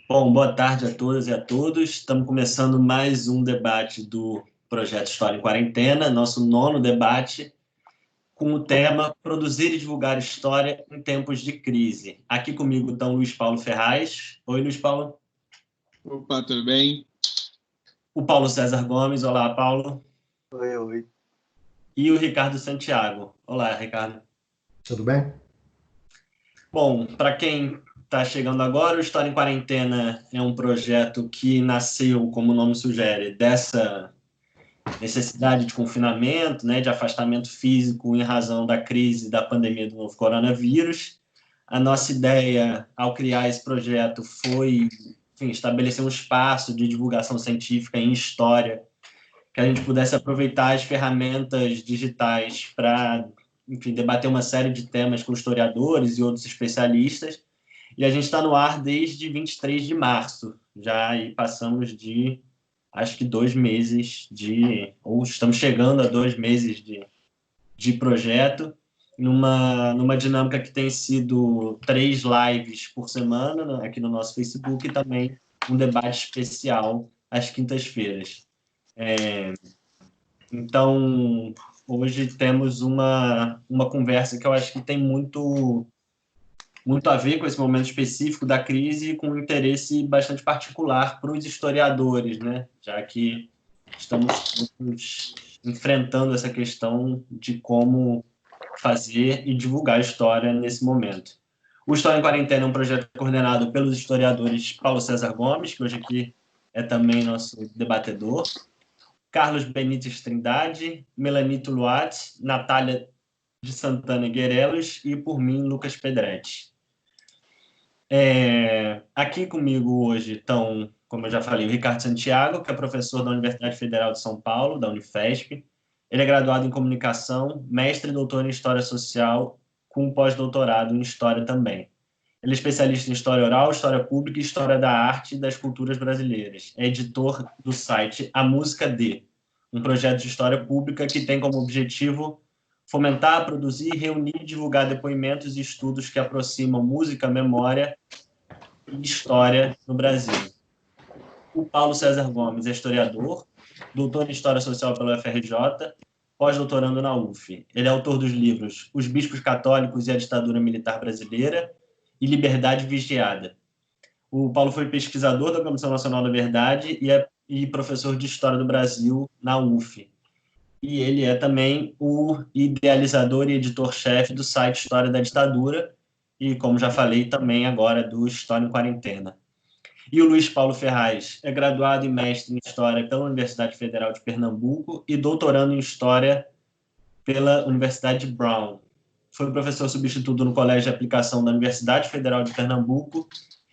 Bom, boa tarde a todas e a todos. Estamos começando mais um debate do Projeto História em Quarentena, nosso nono debate, com o tema Produzir e Divulgar História em Tempos de Crise. Aqui comigo estão Luiz Paulo Ferraz. Oi, Luiz Paulo. Opa, tudo bem? O Paulo César Gomes. Olá, Paulo. Oi, oi. E o Ricardo Santiago. Olá, Ricardo. Tudo bem? Bom, para quem está chegando agora, o História em Quarentena é um projeto que nasceu, como o nome sugere, dessa necessidade de confinamento, né, de afastamento físico em razão da crise da pandemia do novo coronavírus. A nossa ideia, ao criar esse projeto, foi, enfim, estabelecer um espaço de divulgação científica em história, que a gente pudesse aproveitar as ferramentas digitais para, enfim, debater uma série de temas com historiadores e outros especialistas. E a gente está no ar desde 23 de março, já e passamos de, acho que 2 meses ou estamos chegando a 2 meses de projeto, numa dinâmica que tem sido 3 lives por semana, né, aqui no nosso Facebook, e também um debate especial às quintas-feiras. Então, hoje temos uma conversa que eu acho que tem muito a ver com esse momento específico da crise e com um interesse bastante particular para os historiadores, né? Já que estamos enfrentando essa questão de como fazer e divulgar a história nesse momento. O História em Quarentena é um projeto coordenado pelos historiadores Paulo César Gomes, que hoje aqui é também nosso debatedor, Carlos Benítez Trindade, Melanito Luat, Natália de Santana Guerelos e, por mim, Lucas Pedretti. Aqui comigo hoje estão, como eu já falei, o Ricardo Santiago, que é professor da Universidade Federal de São Paulo, da Unifesp. Ele é graduado em Comunicação, mestre e doutor em História Social, com pós-doutorado em História também. Ele é especialista em História Oral, História Pública e História da Arte e das Culturas Brasileiras. É editor do site A Música D, um projeto de história pública que tem como objetivo fomentar, produzir, reunir e divulgar depoimentos e estudos que aproximam música, memória e história no Brasil. O Paulo César Gomes é historiador, doutor em História Social pela UFRJ, pós-doutorando na UF. Ele é autor dos livros Os Bispos Católicos e a Ditadura Militar Brasileira e Liberdade Vigiada. O Paulo foi pesquisador da Comissão Nacional da Verdade e professor de História do Brasil na UF. E ele é também o idealizador e editor-chefe do site História da Ditadura e, como já falei, também agora do História em Quarentena. E o Luiz Paulo Ferraz é graduado e mestre em História pela Universidade Federal de Pernambuco e doutorando em História pela Universidade de Brown. Foi professor substituto no Colégio de Aplicação da Universidade Federal de Pernambuco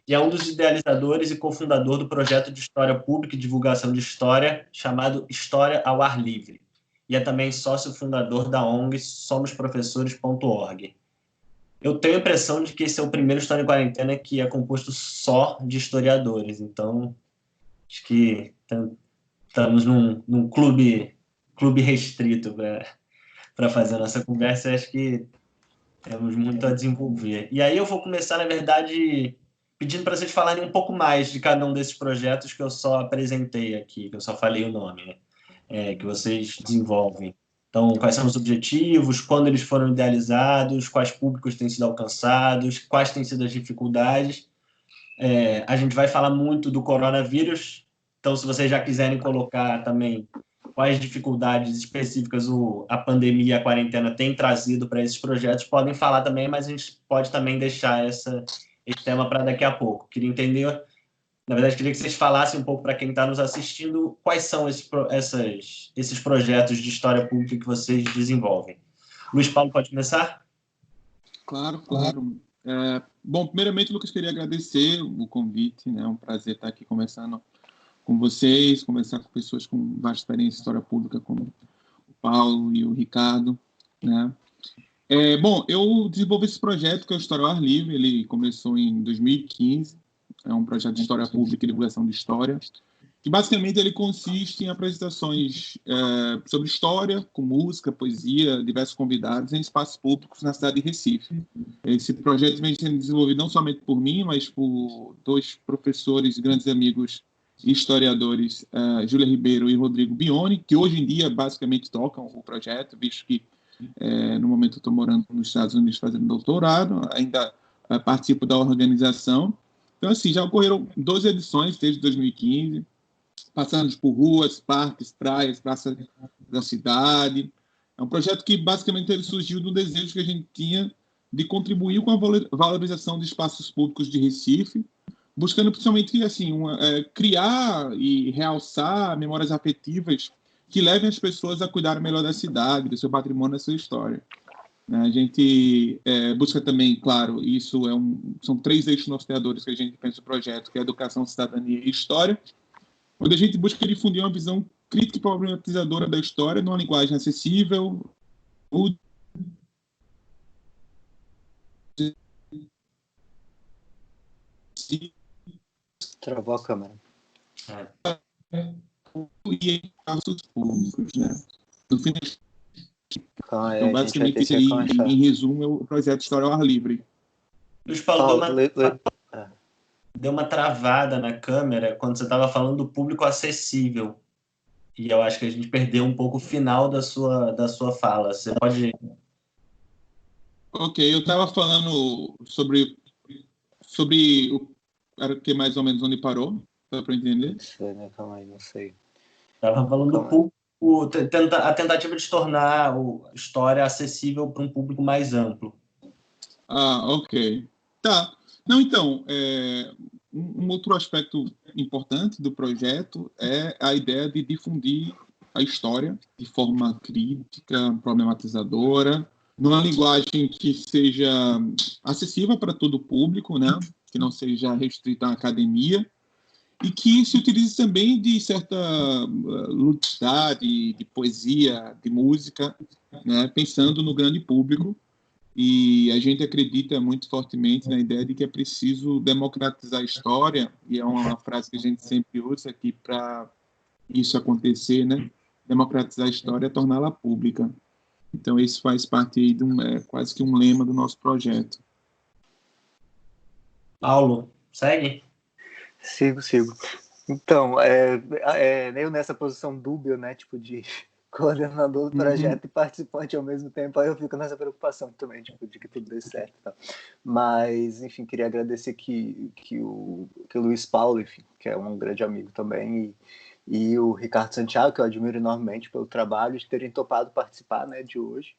e é um dos idealizadores e cofundador do projeto de História Pública e Divulgação de História chamado História ao Ar Livre. E é também sócio fundador da ONG somosprofessores.org. Eu tenho a impressão de que esse é o primeiro História em Quarentena que é composto só de historiadores. Então, acho que estamos num clube restrito para fazer a nossa conversa. Acho que temos muito a desenvolver. E aí eu vou começar, na verdade, pedindo para vocês falarem um pouco mais de cada um desses projetos que eu só apresentei aqui, que eu só falei o nome, né? Que vocês desenvolvem. Então, quais são os objetivos, quando eles foram idealizados, quais públicos têm sido alcançados, quais têm sido as dificuldades. A gente vai falar muito do coronavírus, então, se vocês já quiserem colocar também quais dificuldades específicas a pandemia e a quarentena têm trazido para esses projetos, podem falar também, mas a gente pode também deixar esse tema para daqui a pouco. Queria entender. Na verdade, queria que vocês falassem um pouco para quem está nos assistindo quais são esses projetos de história pública que vocês desenvolvem. Luiz Paulo, pode começar? Claro. Bom, primeiramente, Lucas, queria agradecer o convite, né? É um prazer estar aqui conversando com vocês, conversar com pessoas com vasta experiência em história pública, como o Paulo e o Ricardo, né? Bom, eu desenvolvi esse projeto, que é o História ao Ar Livre. Ele começou em 2015. É um projeto de história pública e divulgação de história. que basicamente ele consiste em apresentações sobre história, com música, poesia, diversos convidados em espaços públicos na cidade de Recife. Esse projeto vem sendo desenvolvido não somente por mim, mas por dois professores, grandes amigos e historiadores, Júlia Ribeiro e Rodrigo Bione, que hoje em dia basicamente tocam o projeto, visto que no momento eu estou morando nos Estados Unidos fazendo doutorado, ainda participo da organização. Então, assim, já ocorreram 12 edições desde 2015, passando por ruas, parques, praias, praças da cidade. É um projeto que basicamente ele surgiu do desejo que a gente tinha de contribuir com a valorização de espaços públicos de Recife, buscando principalmente assim, criar e realçar memórias afetivas que levem as pessoas a cuidar melhor da cidade, do seu patrimônio, da sua história. A gente busca também, claro, isso são 3 eixos norteadores que a gente pensa no projeto, que é educação, cidadania e história, onde a gente busca difundir uma visão crítica e problematizadora da história numa linguagem acessível, Travou a câmera. E em espaços públicos, né? No fim, Então, basicamente, isso aí, em resumo, é o projeto História ao Ar Livre. Luiz Paulo, deu uma travada na câmera quando você estava falando do público acessível. E eu acho que a gente perdeu um pouco o final da sua fala. Você pode... Ok, eu estava falando sobre era que mais ou menos onde parou, para entender? Calma aí, não sei. Estava falando do público, a tentativa de tornar a história acessível para um público mais amplo. Ok. Tá. Não, então, um outro aspecto importante do projeto é a ideia de difundir a história de forma crítica, problematizadora, numa linguagem que seja acessível para todo o público, né? Que não seja restrita à academia, e que se utilize também de certa ludicidade, de poesia, de música, né? Pensando no grande público. E a gente acredita muito fortemente na ideia de que é preciso democratizar a história, e é uma frase que a gente sempre usa aqui para isso acontecer, né? Democratizar a história é torná-la pública. Então, isso faz parte aí de quase que um lema do nosso projeto. Paulo, segue? Sigo. Então, meio nessa posição dúbia, né? Tipo, de coordenador do projeto e participante ao mesmo tempo, aí eu fico nessa preocupação também, tipo, de que tudo dê certo. Tá? Mas, enfim, queria agradecer que o Luiz Paulo, enfim, que é um grande amigo também, e o Ricardo Santiago, que eu admiro enormemente pelo trabalho, de terem topado participar, né, de hoje,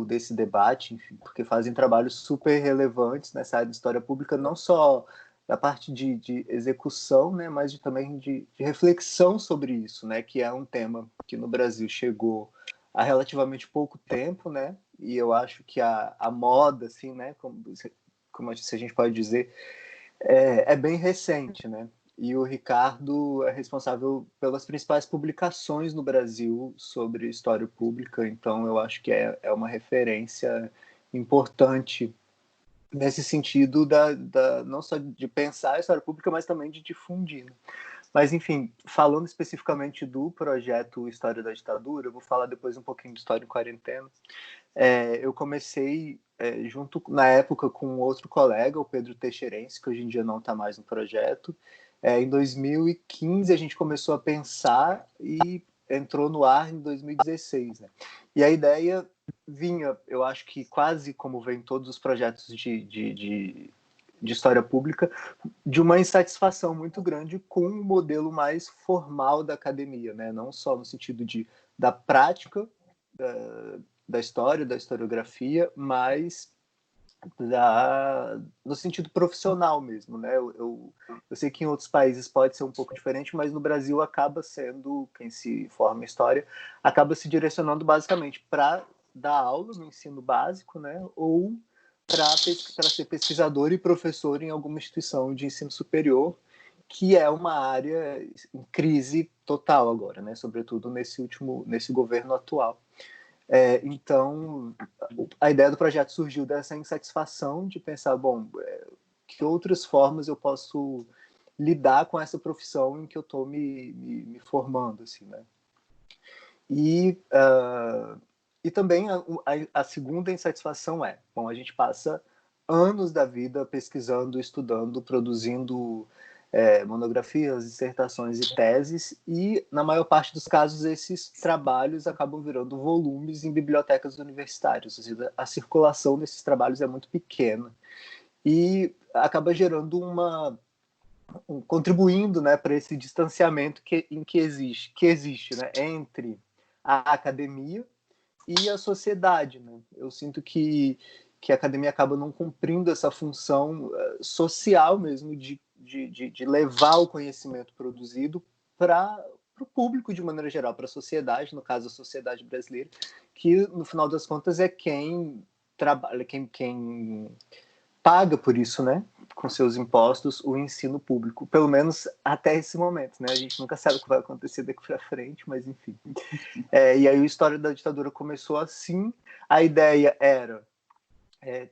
desse debate, enfim, porque fazem trabalhos super relevantes nessa área de história pública, não só da parte de execução, né, mas também de reflexão sobre isso, né, que é um tema que no Brasil chegou há relativamente pouco tempo, né, e eu acho que a moda, assim, né, como se a gente pode dizer, é bem recente, né, e o Ricardo é responsável pelas principais publicações no Brasil sobre história pública, então eu acho que é uma referência importante nesse sentido não só de pensar a história pública, mas também de difundir. Né? Mas, enfim, falando especificamente do projeto História da Ditadura, eu vou falar depois um pouquinho de História em Quarentena. Eu comecei junto, na época, com outro colega, o Pedro Teixeirense, que hoje em dia não está mais no projeto. Em 2015, a gente começou a pensar e entrou no ar em 2016. Né? E a ideia vinha, eu acho que quase como vem todos os projetos de história pública, de uma insatisfação muito grande com o modelo mais formal da academia, né? Não só no sentido da prática da história, da historiografia, mas no sentido profissional mesmo, né? Eu sei que em outros países pode ser um pouco diferente, mas no Brasil acaba sendo, quem se forma em história, acaba se direcionando basicamente para dar aula no ensino básico, né? Ou para ser pesquisador e professor em alguma instituição de ensino superior, que é uma área em crise total agora, né? Sobretudo nesse governo atual. Então, a ideia do projeto surgiu dessa insatisfação de pensar, bom, que outras formas eu posso lidar com essa profissão em que eu estou me formando, assim, né? E também a segunda insatisfação bom, a gente passa anos da vida pesquisando, estudando, produzindo monografias, dissertações e teses, e na maior parte dos casos esses trabalhos acabam virando volumes em bibliotecas universitárias, ou seja, a circulação desses trabalhos é muito pequena e acaba gerando contribuindo, né, para esse distanciamento que existe, né, entre a academia e a sociedade, né? Eu sinto que a academia acaba não cumprindo essa função social mesmo de levar o conhecimento produzido para o público de maneira geral, para a sociedade, no caso a sociedade brasileira, que no final das contas é quem trabalha, quem paga por isso, né? Com seus impostos, o ensino público, pelo menos até esse momento, né? A gente nunca sabe o que vai acontecer daqui para frente, mas enfim. E aí a história da ditadura começou assim. A ideia era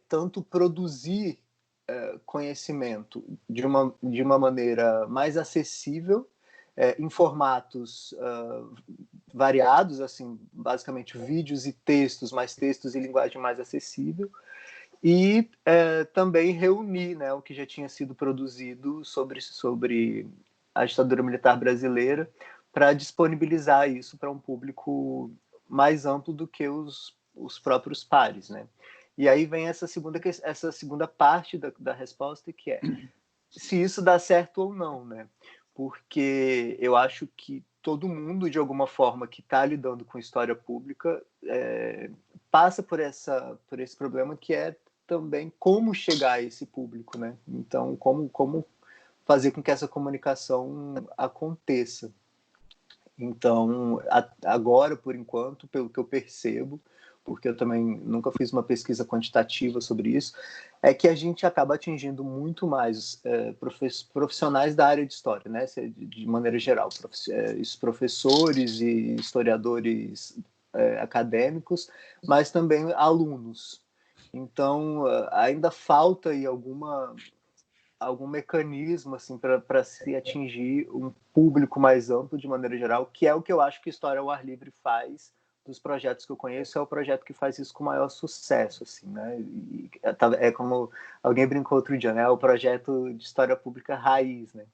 tanto produzir conhecimento de uma maneira mais acessível, em formatos variados, assim, basicamente vídeos e textos, mais textos e linguagem mais acessível, e também reunir, né, o que já tinha sido produzido sobre a ditadura militar brasileira para disponibilizar isso para um público mais amplo do que os próprios pares, né? E aí vem essa segunda parte da resposta, que é se isso dá certo ou não, né? Porque eu acho que todo mundo, de alguma forma, que está lidando com história pública passa por esse problema, que é também como chegar a esse público, né? Então, como fazer com que essa comunicação aconteça. Então, agora, por enquanto, pelo que eu percebo, porque eu também nunca fiz uma pesquisa quantitativa sobre isso, é que a gente acaba atingindo muito mais profissionais da área de história, né? De maneira geral, professores e historiadores acadêmicos, mas também alunos. Então, ainda falta aí algum mecanismo assim, para se atingir um público mais amplo de maneira geral, que é o que eu acho que História ao Ar Livre faz. Dos projetos que eu conheço, é o projeto que faz isso com maior sucesso, assim, né? É como alguém brincou outro dia, né? É o projeto de história pública raiz, né?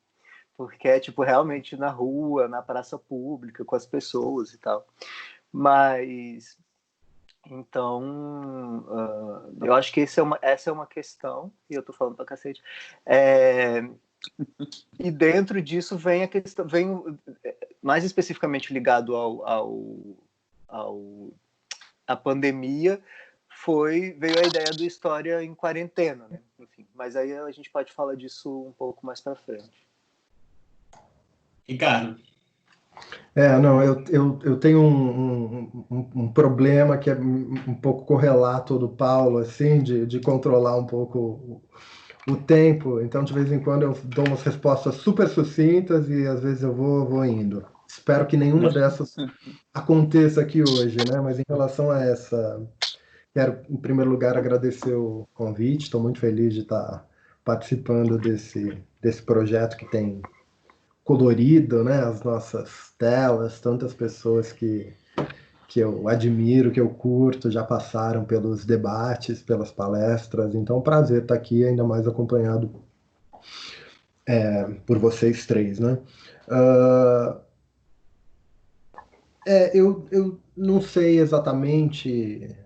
Porque é tipo realmente na rua, na praça pública, com as pessoas e tal. Mas então, eu acho que essa é uma questão, e eu tô falando pra cacete. E dentro disso vem a questão, mais especificamente ligado à pandemia, veio a ideia do História em Quarentena, né? Enfim, mas aí a gente pode falar disso um pouco mais para frente. Ricardo. Não, eu tenho um problema que é um pouco correlato do Paulo, assim, de controlar um pouco o tempo. Então, de vez em quando, eu dou umas respostas super sucintas e às vezes eu vou indo. Espero que nenhuma dessas aconteça aqui hoje, né? Mas em relação a essa, quero, em primeiro lugar, agradecer o convite. Estou muito feliz de estar participando desse projeto que tem colorido, né, as nossas telas, tantas pessoas que eu admiro, que eu curto, já passaram pelos debates, pelas palestras, então é um prazer estar aqui, ainda mais acompanhado por vocês três, né? Eu não sei exatamente,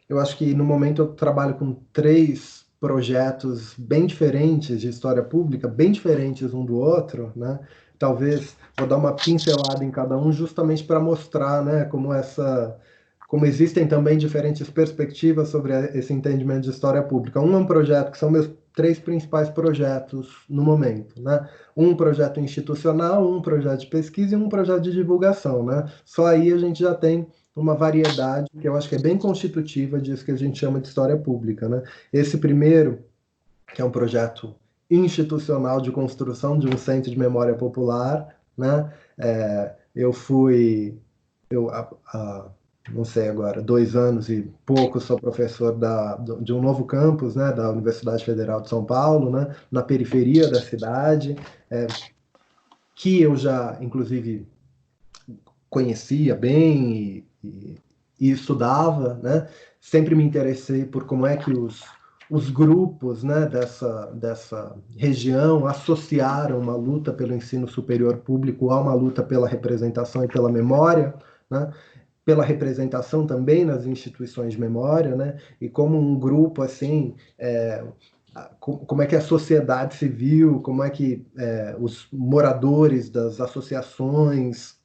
eu acho que no momento eu trabalho com 3 projetos bem diferentes de história pública, bem diferentes um do outro, né? Talvez vou dar uma pincelada em cada um justamente para mostrar, né, como existem também diferentes perspectivas sobre esse entendimento de história pública. Um é um projeto que são meus 3 principais projetos no momento, né? Um projeto institucional, um projeto de pesquisa e um projeto de divulgação, né? Só aí a gente já tem uma variedade que eu acho que é bem constitutiva disso que a gente chama de história pública, né? Esse primeiro, que é um projeto institucional de construção de um centro de memória popular, né? não sei agora, 2 anos e pouco, sou professor de um novo campus, né, da Universidade Federal de São Paulo, né, na periferia da cidade, que eu já, inclusive, conhecia bem e estudava, né? Sempre me interessei por como é que os grupos, né, dessa região associaram uma luta pelo ensino superior público a uma luta pela representação e pela memória, né? Pela representação também nas instituições de memória, né? E como um grupo assim, como é que a sociedade civil, como é que os moradores das associações,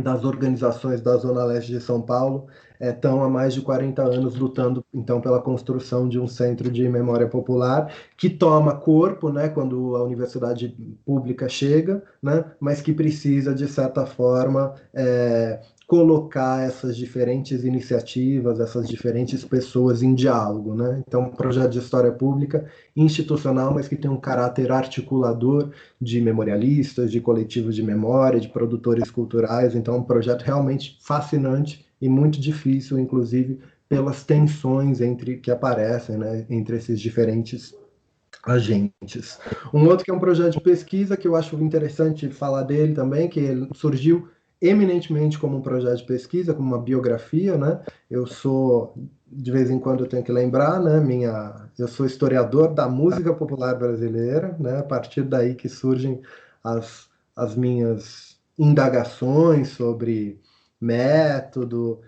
das organizações da Zona Leste de São Paulo estão há mais de 40 anos lutando, então, pela construção de um centro de memória popular que toma corpo, né, quando a universidade pública chega, né, mas que precisa, de certa forma, colocar essas diferentes iniciativas, essas diferentes pessoas em diálogo, né? Então, um projeto de história pública institucional, mas que tem um caráter articulador de memorialistas, de coletivos de memória, de produtores culturais. Então, é um projeto realmente fascinante e muito difícil, inclusive, pelas tensões que aparecem, né, entre esses diferentes agentes. Um outro que é um projeto de pesquisa, que eu acho interessante falar dele também, que ele surgiu eminentemente como um projeto de pesquisa, como uma biografia, né? Eu sou, de vez em quando eu tenho que lembrar, né? Eu sou historiador da música popular brasileira, né? A partir daí que surgem as minhas indagações sobre método,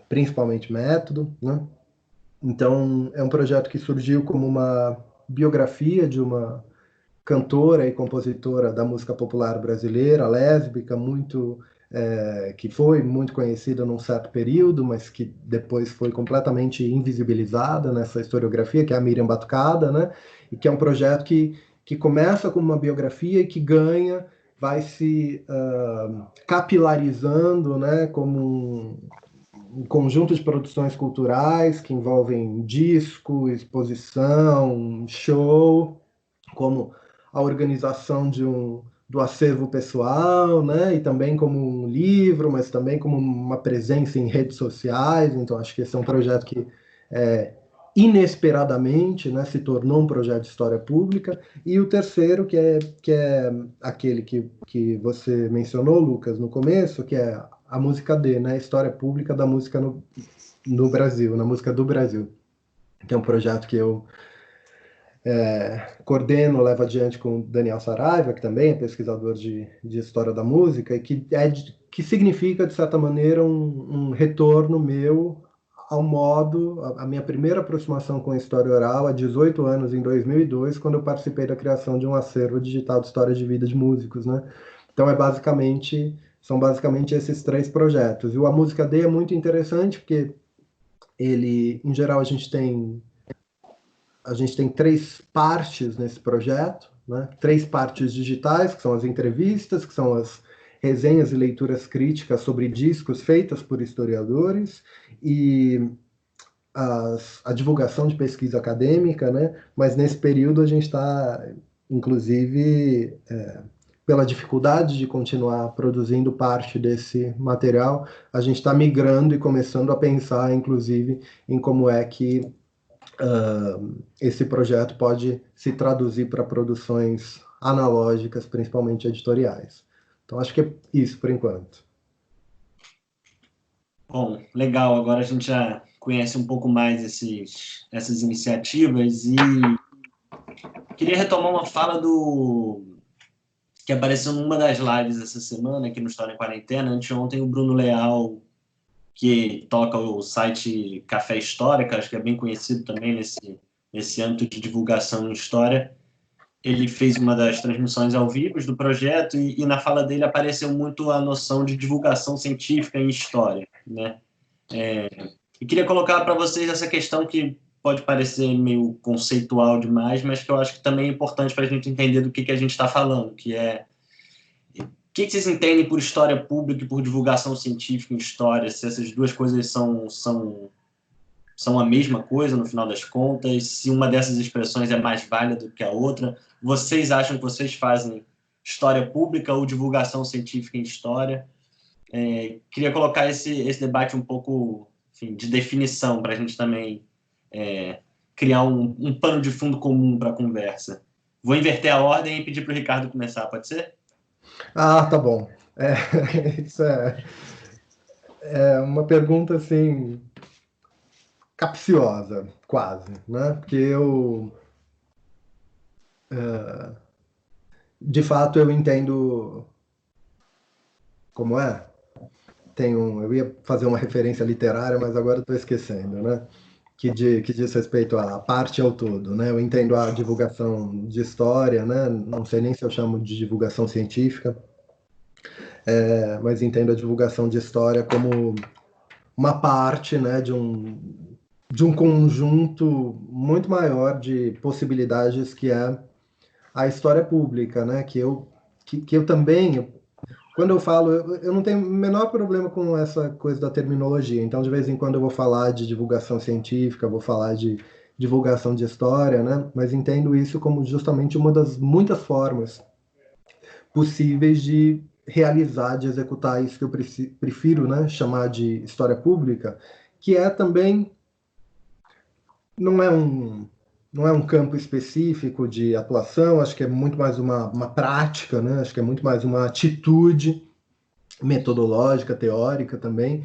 principalmente método, né? Então, é um projeto que surgiu como uma biografia de uma cantora e compositora da música popular brasileira, lésbica, que foi muito conhecida num certo período, mas que depois foi completamente invisibilizada nessa historiografia, que é a Miriam Batucada, né? E que é um projeto que começa como uma biografia e que vai se capilarizando, né? Como um conjunto de produções culturais que envolvem disco, exposição, show, como a organização do acervo pessoal, né? E também como um livro, mas também como uma presença em redes sociais. Então, acho que esse é um projeto que inesperadamente, né, se tornou um projeto de história pública. E o terceiro, que é aquele que você mencionou, Lucas, no começo, que é a música D, né? História pública da música no Brasil, na música do Brasil. Que é um projeto que eu coordeno, levo adiante com Daniel Saraiva, que também é pesquisador de história da música, e que significa, de certa maneira, um retorno meu ao modo, a minha primeira aproximação com a história oral, há 18 anos, em 2002, quando eu participei da criação de um acervo digital de histórias de vida de músicos, né? Então, são basicamente esses 3 projetos. E o A Música D é muito interessante, porque ele, em geral, a gente tem 3 partes nesse projeto, né? 3 partes digitais, que são as entrevistas, que são as resenhas e leituras críticas sobre discos feitas por historiadores, e a divulgação de pesquisa acadêmica, né? Mas nesse período a gente está, inclusive, pela dificuldade de continuar produzindo parte desse material, a gente está migrando e começando a pensar, inclusive, em como é que esse projeto pode se traduzir para produções analógicas, principalmente editoriais. Então, acho que é isso por enquanto. Bom, legal. Agora a gente já conhece um pouco mais essas iniciativas e queria retomar uma fala que apareceu numa das lives essa semana, aqui no História em Quarentena. Anteontem, o Bruno Leal, que toca o site Café Histórica, acho que é bem conhecido também nesse âmbito de divulgação em história, ele fez uma das transmissões ao vivo do projeto e na fala dele apareceu muito a noção de divulgação científica em história, né? E queria colocar para vocês essa questão que pode parecer meio conceitual demais, mas que eu acho que também é importante para a gente entender do que a gente está falando, que é o que vocês entendem por história pública e por divulgação científica em história, se essas duas coisas são a mesma coisa no final das contas, se uma dessas expressões é mais válida do que a outra. Vocês acham que vocês fazem história pública ou divulgação científica em história? Queria colocar esse debate um pouco, enfim, de definição, para a gente também criar um pano de fundo comum para a conversa. Vou inverter a ordem e pedir para o Ricardo começar, pode ser? Ah, tá bom. Isso é uma pergunta, assim, capciosa, quase, né? Porque de fato, eu entendo como é. Eu ia fazer uma referência literária, mas agora estou esquecendo, né? Que diz respeito à parte ao todo, né? Eu entendo a divulgação de história, né? Não sei nem se eu chamo de divulgação científica, mas entendo a divulgação de história como uma parte, né, de um conjunto muito maior de possibilidades que é a história pública, né? Que eu também, quando eu falo, eu não tenho o menor problema com essa coisa da terminologia. Então, de vez em quando eu vou falar de divulgação científica, vou falar de divulgação de história, né? Mas entendo isso como justamente uma das muitas formas possíveis de realizar, de executar isso que eu prefiro, né, chamar de história pública, que é também não é um campo específico de atuação, acho que é muito mais uma prática, né? Acho que é muito mais uma atitude metodológica, teórica também,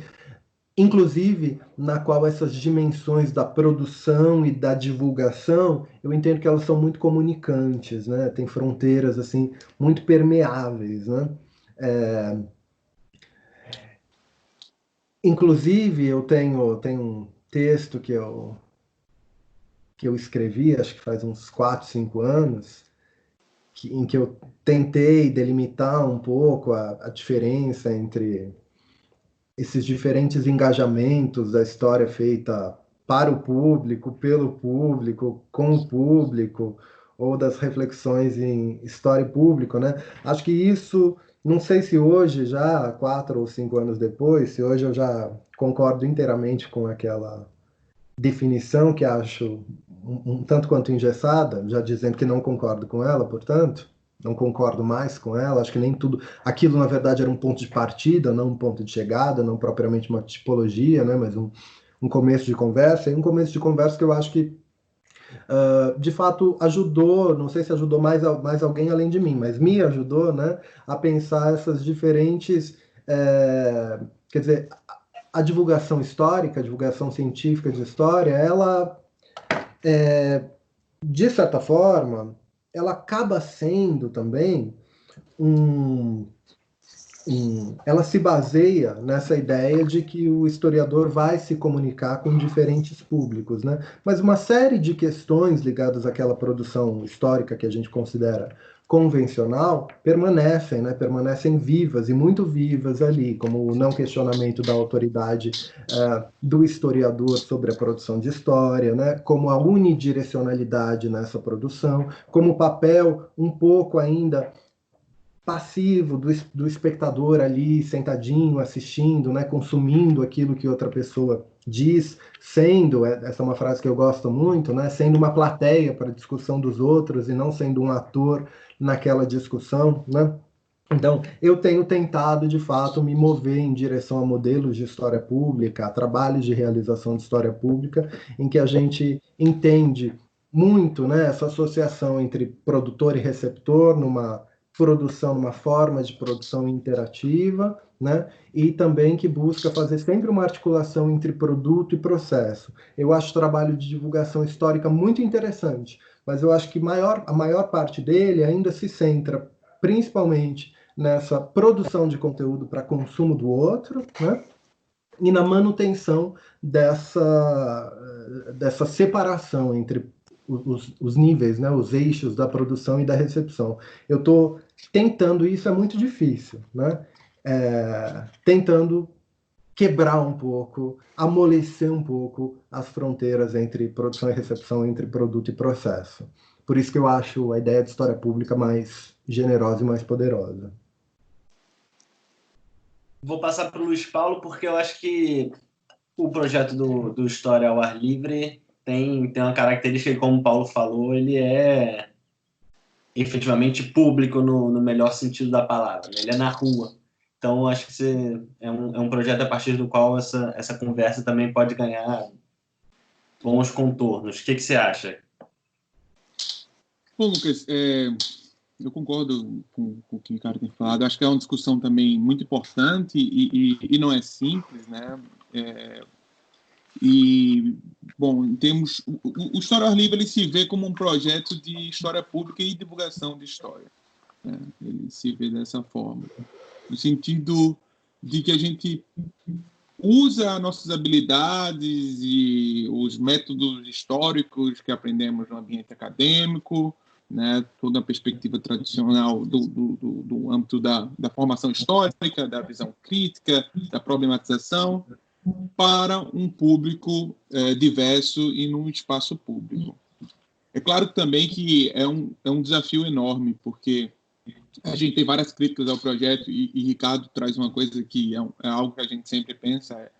inclusive na qual essas dimensões da produção e da divulgação, eu entendo que elas são muito comunicantes, né? Tem fronteiras assim muito permeáveis, né? Inclusive eu tenho um texto que eu escrevi, acho que faz uns 4, 5 anos, em que eu tentei delimitar um pouco a diferença entre esses diferentes engajamentos da história feita para o público, pelo público, com o público, ou das reflexões em história e público, né? Acho que isso, não sei se hoje, já 4 ou 5 anos depois, se hoje eu já concordo inteiramente com aquela definição que acho um tanto quanto engessada, já dizendo que não concordo com ela, portanto, não concordo mais com ela, acho que nem tudo. Aquilo, na verdade, era um ponto de partida, não um ponto de chegada, não propriamente uma tipologia, né, mas um começo de conversa, e um começo de conversa que eu acho que, de fato, ajudou, não sei se ajudou mais alguém além de mim, mas me ajudou, né, a pensar essas diferentes. Quer dizer, a divulgação histórica, a divulgação científica de história, ela, de certa forma, ela acaba sendo também um, ela se baseia nessa ideia de que o historiador vai se comunicar com diferentes públicos, né? Mas uma série de questões ligadas àquela produção histórica que a gente considera convencional permanecem, né? Permanecem vivas e muito vivas ali, como o não questionamento da autoridade do historiador sobre a produção de história, né? Como a unidirecionalidade nessa produção, como o papel um pouco ainda passivo do espectador ali sentadinho assistindo, né, consumindo aquilo que outra pessoa diz, sendo, essa é uma frase que eu gosto muito, né, sendo uma plateia para a discussão dos outros e não sendo um ator naquela discussão, né? Então, eu tenho tentado, de fato, me mover em direção a modelos de história pública, a trabalhos de realização de história pública, em que a gente entende muito, né, essa associação entre produtor e receptor numa produção, numa forma de produção interativa, né, e também que busca fazer sempre uma articulação entre produto e processo. Eu acho o trabalho de divulgação histórica muito interessante, mas eu acho que a maior parte dele ainda se centra principalmente nessa produção de conteúdo para consumo do outro, né? E na manutenção dessa separação entre os níveis, né? Os eixos da produção e da recepção. Eu estou tentando, e isso é muito difícil, né? Tentando quebrar um pouco, amolecer um pouco as fronteiras entre produção e recepção, entre produto e processo. Por isso que eu acho a ideia de história pública mais generosa e mais poderosa. Vou passar para o Luiz Paulo, porque eu acho que o projeto do História ao Ar Livre tem uma característica que, como o Paulo falou, ele é efetivamente público no melhor sentido da palavra, né? Ele é na rua. Então, acho que é um projeto a partir do qual essa conversa também pode ganhar bons contornos. O que você acha? Bom, Lucas, eu concordo com o que o Ricardo tem falado. Acho que é uma discussão também muito importante e não é simples, né? Bom, o História ao Ar Livre ele se vê como um projeto de história pública e divulgação de história, né? Ele se vê dessa forma, no sentido de que a gente usa nossas habilidades e os métodos históricos que aprendemos no ambiente acadêmico, né, toda a perspectiva tradicional do âmbito da formação histórica, da visão crítica, da problematização, para um público diverso e num espaço público. É claro também que é um desafio enorme, porque a gente tem várias críticas ao projeto e Ricardo traz uma coisa que é algo que a gente sempre pensa,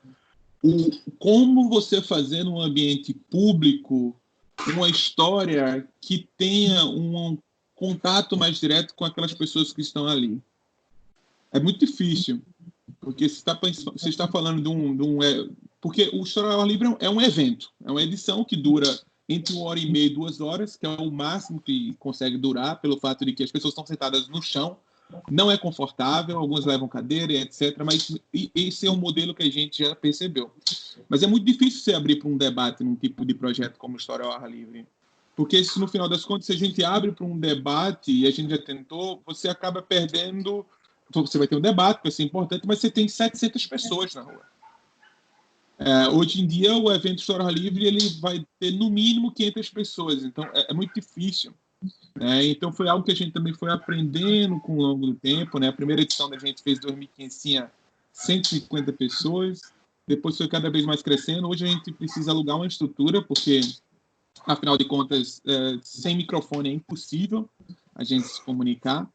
como você fazer num ambiente público uma história que tenha um contato mais direto com aquelas pessoas que estão ali. É muito difícil, porque você está falando porque o História ao Ar Livre é um evento, é uma edição que dura entre 1h30 e 2 horas, que é o máximo que consegue durar, pelo fato de que as pessoas estão sentadas no chão, não é confortável, alguns levam cadeira, etc. Mas esse é um modelo que a gente já percebeu. Mas é muito difícil você abrir para um debate num tipo de projeto como História ao Ar Livre. Porque, no final das contas, se a gente abre para um debate, e a gente já tentou, você acaba perdendo. Você vai ter um debate, que vai ser importante, mas você tem 700 pessoas na rua. Hoje em dia, o evento História ao Ar Livre ele vai ter, no mínimo, 500 pessoas. Então, é muito difícil. Então, foi algo que a gente também foi aprendendo com o longo do tempo. A primeira edição da gente fez em 2015, tinha 150 pessoas. Depois foi cada vez mais crescendo. Hoje a gente precisa alugar uma estrutura, porque, afinal de contas, sem microfone é impossível a gente se comunicar.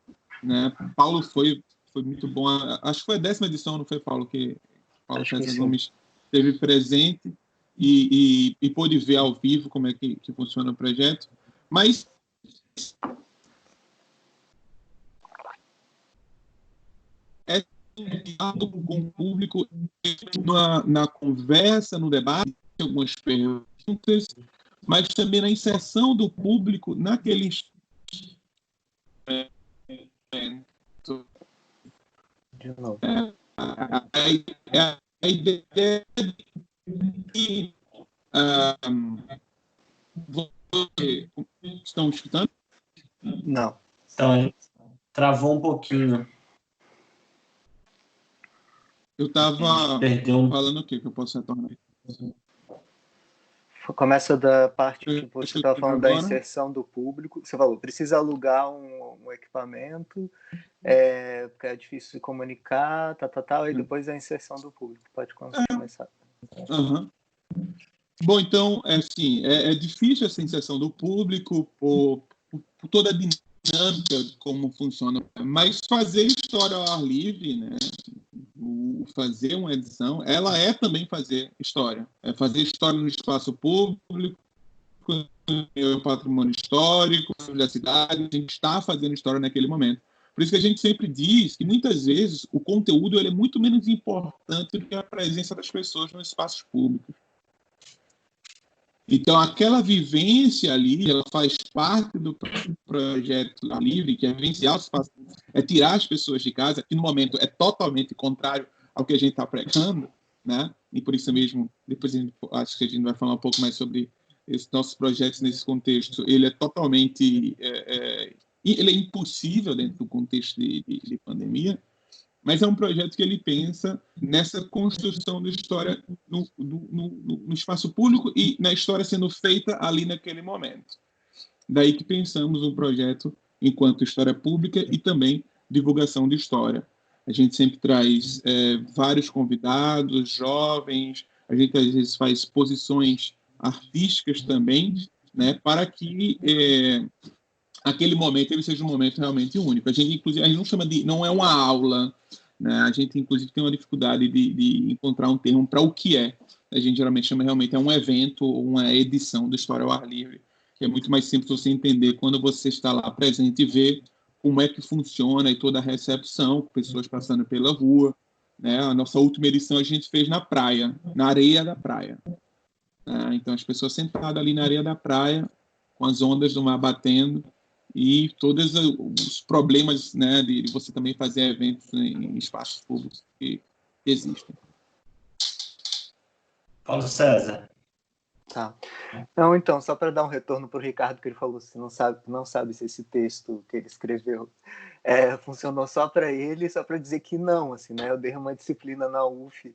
Paulo foi muito bom. Acho que foi a 10ª edição, não foi, Paulo? Que Paulo César Gomes esteve presente e pôde ver ao vivo como é que funciona o projeto. Mas com o público na conversa, no debate, algumas perguntas, mas também na inserção do público naquele instrumento. A ideia de estão escutando? Não. Então, travou um pouquinho. Eu estava falando o quê? Que eu posso retornar? Começa da parte que você estava falando da inserção do público. Você falou, precisa alugar um equipamento, porque é difícil se comunicar, e depois a inserção do público. Pode começar. Uhum. Bom, então, é difícil essa inserção do público por toda a dinâmica de como funciona, mas fazer história ao ar livre, né? Fazer uma edição, ela é também fazer história. É fazer história no espaço público, no patrimônio histórico, da cidade. A gente está fazendo história naquele momento. Por isso que a gente sempre diz que, muitas vezes, o conteúdo ele é muito menos importante do que a presença das pessoas nos espaços públicos. Então, aquela vivência ali, ela faz parte do projeto livre, que é vivenciar o espaço, é tirar as pessoas de casa, que no momento é totalmente contrário ao que a gente está pregando, né? E por isso mesmo, depois acho que a gente vai falar um pouco mais sobre esses nossos projetos nesse contexto. Ele é totalmente... ele é impossível dentro do contexto de pandemia, mas é um projeto que ele pensa nessa construção da história no espaço público e na história sendo feita ali naquele momento. Daí que pensamos um projeto enquanto história pública e também divulgação de história. A gente sempre traz vários convidados, jovens, a gente às vezes faz exposições artísticas também, né, para que aquele momento ele seja um momento realmente único. A gente, inclusive, a gente não chama não é uma aula, né? A gente, inclusive, tem uma dificuldade de encontrar um termo para o que é. A gente geralmente chama realmente um evento ou uma edição do História ao Ar Livre, que é muito mais simples você entender quando você está lá presente e ver como é que funciona e toda a recepção, pessoas passando pela rua, né? A nossa última edição a gente fez na praia, na areia da praia. Então, as pessoas sentadas ali na areia da praia, com as ondas do mar batendo, e todos os problemas, né, de você também fazer eventos em espaços públicos que existem. Paulo César. Tá. Não, então, só para dar um retorno para o Ricardo, que ele falou que não sabe se esse texto que ele escreveu funcionou só para ele, só para dizer que não, assim, né? Eu dei uma disciplina na UF,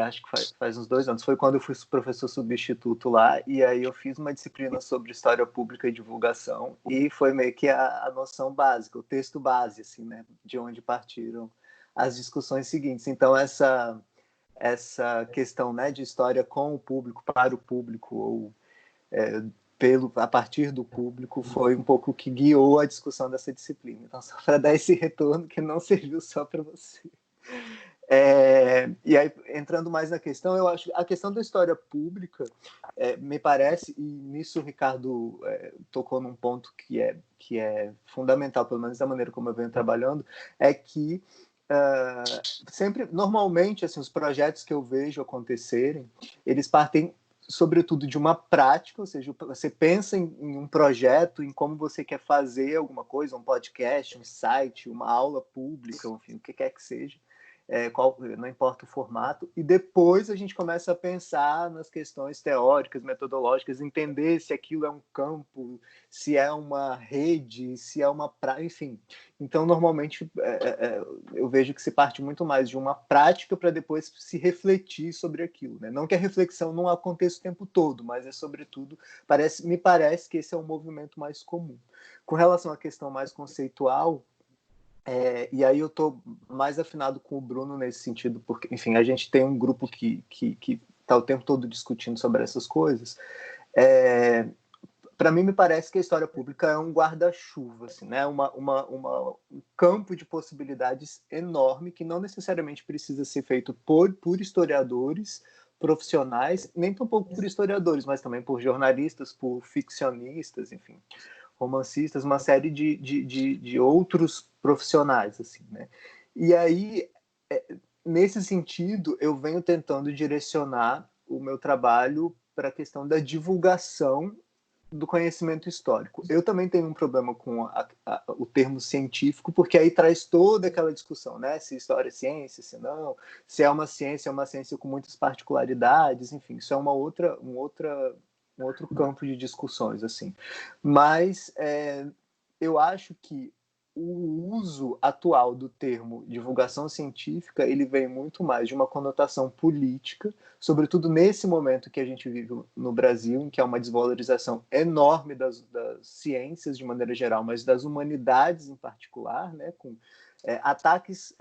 acho que faz uns 2 anos, foi quando eu fui professor substituto lá, e aí eu fiz uma disciplina sobre história pública e divulgação, e foi meio que a noção básica, o texto base, assim, né? De onde partiram as discussões seguintes. Então, essa questão, né, de história com o público, para o público, ou a partir do público, foi um pouco o que guiou a discussão dessa disciplina. Então, só para dar esse retorno que não serviu só para você. E aí, entrando mais na questão, eu acho que a questão da história pública, me parece, e nisso o Ricardo tocou num ponto que é fundamental, pelo menos da maneira como eu venho trabalhando, é que sempre, normalmente, assim, os projetos que eu vejo acontecerem, eles partem sobretudo de uma prática, ou seja, você pensa em um projeto, em como você quer fazer alguma coisa, um podcast, um site, uma aula pública, enfim, o que quer que seja, não importa o formato, e depois a gente começa a pensar nas questões teóricas, metodológicas, entender se aquilo é um campo, se é uma rede, se é uma praia, enfim. Então, normalmente, eu vejo que se parte muito mais de uma prática para depois se refletir sobre aquilo, né? Não que a reflexão não aconteça o tempo todo, mas sobretudo, me parece que esse é um movimento mais comum. Com relação à questão mais conceitual, e aí eu estou mais afinado com o Bruno nesse sentido, porque, enfim, a gente tem um grupo que está o tempo todo discutindo sobre essas coisas. Para mim, me parece que a história pública é um guarda-chuva, assim, né? Um campo de possibilidades enorme que não necessariamente precisa ser feito por historiadores profissionais, nem tampouco por historiadores, mas também por jornalistas, por ficcionistas, enfim, romancistas, uma série de outros profissionais, assim, né? E aí, nesse sentido, eu venho tentando direcionar o meu trabalho para a questão da divulgação do conhecimento histórico. Eu também tenho um problema com o termo científico, porque aí traz toda aquela discussão, né? Se história é ciência, se não, se é uma ciência com muitas particularidades, enfim, isso é um outro campo de discussões, assim. Mas eu acho que o uso atual do termo divulgação científica, ele vem muito mais de uma conotação política, sobretudo nesse momento que a gente vive no Brasil, em que há uma desvalorização enorme das ciências de maneira geral, mas das humanidades em particular, né, com ataques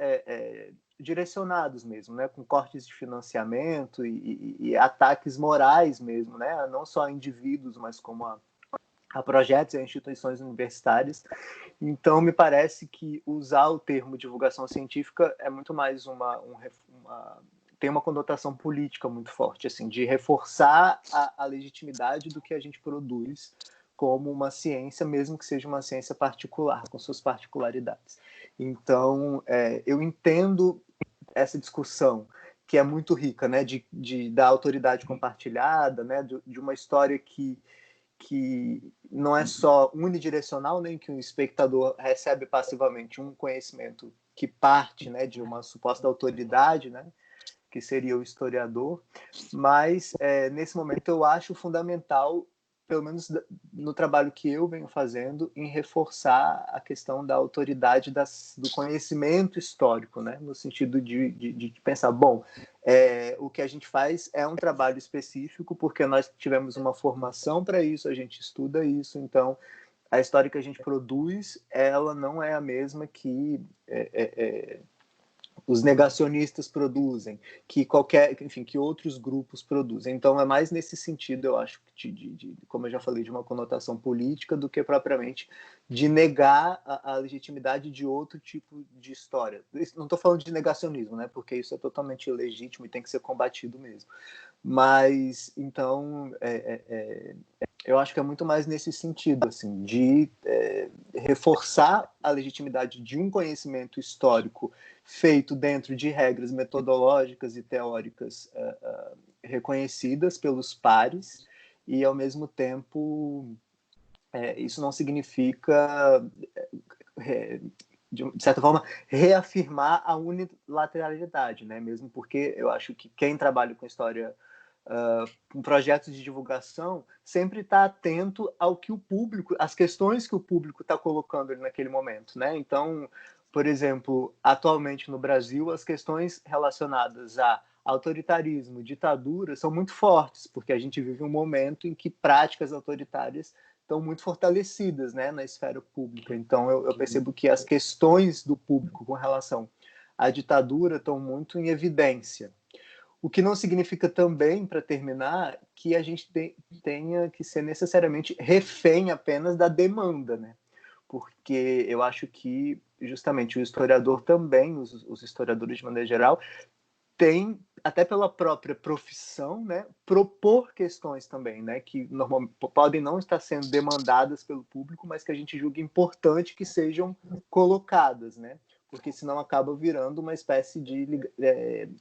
direcionados mesmo, né, com cortes de financiamento e ataques morais mesmo, né, não só a indivíduos, mas como a projetos e a instituições universitárias. Então, me parece que usar o termo divulgação científica é muito mais tem uma conotação política muito forte, assim, de reforçar a legitimidade do que a gente produz como uma ciência, mesmo que seja uma ciência particular, com suas particularidades. Então, eu entendo essa discussão, que é muito rica, né, da autoridade compartilhada, né, de uma história que não é só unidirecional, nem que o espectador recebe passivamente um conhecimento que parte, né, de uma suposta autoridade, né, que seria o historiador, mas nesse momento eu acho fundamental, pelo menos no trabalho que eu venho fazendo, em reforçar a questão da autoridade do conhecimento histórico, né? No sentido de pensar, bom, o que a gente faz é um trabalho específico, porque nós tivemos uma formação para isso, a gente estuda isso, então a história que a gente produz, ela não é a mesma que os negacionistas produzem, que que outros grupos produzem. Então é mais nesse sentido, eu acho, como eu já falei, de uma conotação política do que propriamente de negar a legitimidade de outro tipo de história. Não estou falando de negacionismo, né? Porque isso é totalmente ilegítimo e tem que ser combatido mesmo. Mas, então, eu acho que é muito mais nesse sentido, assim, de reforçar a legitimidade de um conhecimento histórico feito dentro de regras metodológicas e teóricas reconhecidas pelos pares, e, ao mesmo tempo, isso não significa, de certa forma, reafirmar a unilateralidade, né? Mesmo porque eu acho que quem trabalha com história, com projetos de divulgação, sempre está atento ao que o público, às questões que o público está colocando ali naquele momento, né? Então, por exemplo, atualmente no Brasil, as questões relacionadas a autoritarismo, ditadura, são muito fortes, porque a gente vive um momento em que práticas autoritárias estão muito fortalecidas, né, na esfera pública. Então, eu percebo que as questões do público com relação à ditadura estão muito em evidência. O que não significa também, para terminar, que a gente tenha que ser necessariamente refém apenas da demanda, né? Porque eu acho que, justamente, o historiador também, os historiadores de maneira geral, tem, até pela própria profissão, né, propor questões também, né, que normalmente podem não estar sendo demandadas pelo público, mas que a gente julga importante que sejam colocadas, né, porque senão acaba virando uma espécie de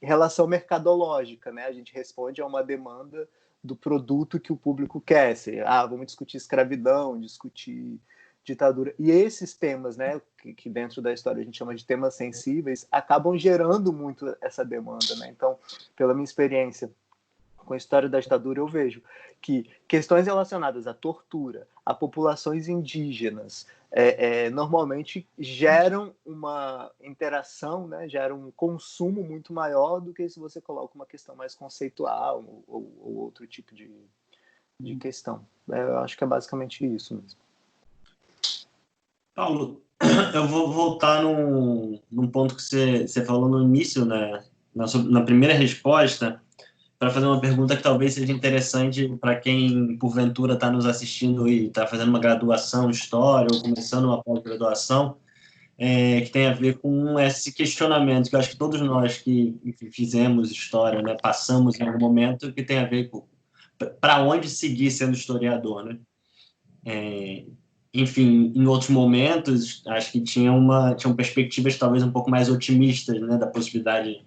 relação mercadológica, né, a gente responde a uma demanda do produto que o público quer, vamos discutir escravidão, discutir ditadura. E esses temas, né, que dentro da história a gente chama de temas sensíveis, acabam gerando muito essa demanda, né? Então, pela minha experiência com a história da ditadura, eu vejo que questões relacionadas à tortura, a populações indígenas, normalmente geram uma interação, né, geram um consumo muito maior do que se você coloca uma questão mais conceitual ou outro tipo de questão. Eu acho que é basicamente isso mesmo. Paulo, eu vou voltar num ponto que você falou no início, né, na primeira resposta, para fazer uma pergunta que talvez seja interessante para quem, porventura, está nos assistindo e está fazendo uma graduação em História ou começando uma pós-graduação, que tem a ver com esse questionamento que eu acho que todos nós que enfim, fizemos História, né, passamos em algum momento, que tem a ver com para onde seguir sendo historiador, né? Enfim, em outros momentos, acho que tinham perspectivas talvez um pouco mais otimistas, né, da possibilidade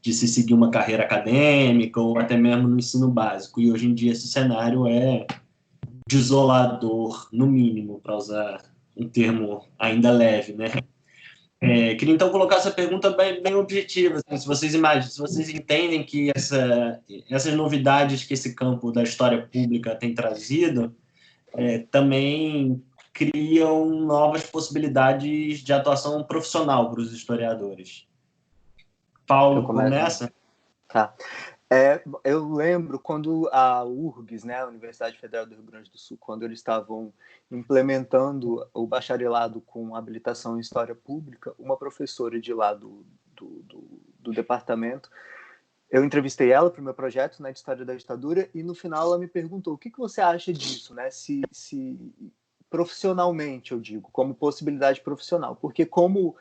de se seguir uma carreira acadêmica ou até mesmo no ensino básico. E hoje em dia esse cenário é desolador, no mínimo, para usar um termo ainda leve, né? Queria então colocar essa pergunta bem objetiva, assim, se vocês entendem que essas novidades que esse campo da história pública tem trazido também criam novas possibilidades de atuação profissional para os historiadores. Paulo, começa? Tá. Eu lembro quando a URGS, né, a Universidade Federal do Rio Grande do Sul, quando eles estavam implementando o bacharelado com habilitação em História Pública, uma professora de lá do departamento, eu entrevistei ela para o meu projeto, né, de História da Ditadura, e no final ela me perguntou: o que você acha disso, né, se profissionalmente, eu digo, como possibilidade profissional, porque como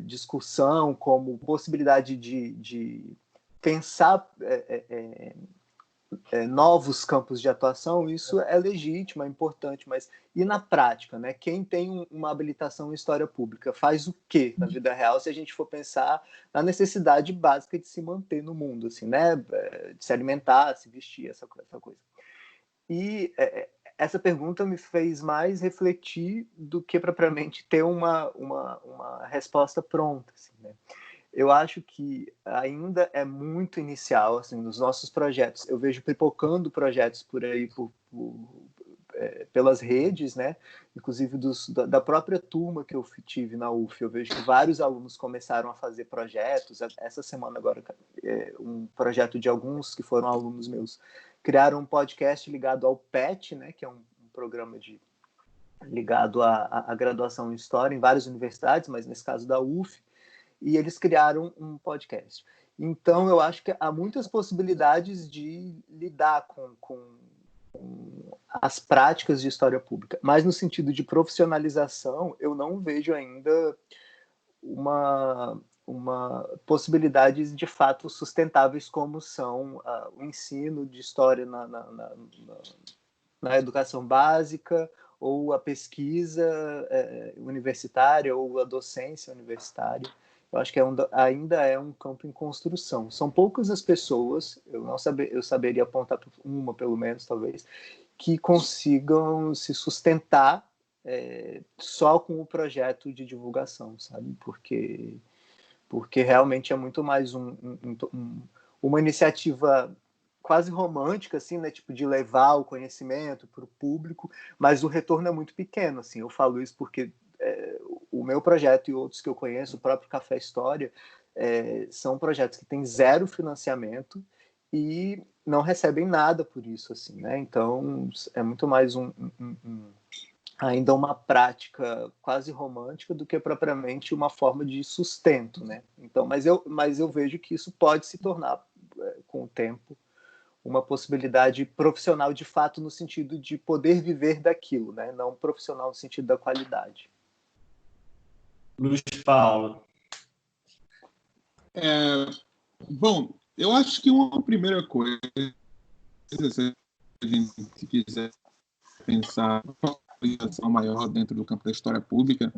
discussão, como possibilidade de pensar novos campos de atuação, isso é legítimo, é importante, mas e na prática, né? Quem tem uma habilitação em História Pública faz o quê na vida real, se a gente for pensar na necessidade básica de se manter no mundo, assim, né? De se alimentar, se vestir, essa coisa. E essa pergunta me fez mais refletir do que propriamente ter uma resposta pronta, assim, né? Eu acho que ainda é muito inicial, assim, nos nossos projetos. Eu vejo pipocando projetos por aí, pelas redes, né? Inclusive da própria turma que eu tive na UF. Eu vejo que vários alunos começaram a fazer projetos. Essa semana agora, um projeto de alguns que foram alunos meus criaram um podcast ligado ao PET, né? Que é um programa ligado à graduação em História em várias universidades, mas nesse caso da UF. E eles criaram um podcast. Então, eu acho que há muitas possibilidades de lidar com as práticas de história pública. Mas, no sentido de profissionalização, eu não vejo ainda possibilidades de fato sustentáveis, como são o ensino de história na educação básica, ou a pesquisa universitária, ou a docência universitária. Eu acho que ainda é um campo em construção. São poucas as pessoas, eu saberia apontar uma, pelo menos, talvez, que consigam se sustentar só com o projeto de divulgação, sabe? Porque realmente é muito mais uma iniciativa quase romântica, assim, né? Tipo, de levar o conhecimento para o público, mas o retorno é muito pequeno, assim. Eu falo isso porque o meu projeto e outros que eu conheço, o próprio Café História, são projetos que têm zero financiamento e não recebem nada por isso, assim, né? Então, é muito mais ainda uma prática quase romântica do que propriamente uma forma de sustento, né? Então, mas eu vejo que isso pode se tornar, com o tempo, uma possibilidade profissional de fato, no sentido de poder viver daquilo, né? Não profissional no sentido da qualidade. Luiz Paulo. Bom, eu acho que uma primeira coisa, se a gente quiser pensar uma organização maior dentro do campo da história pública,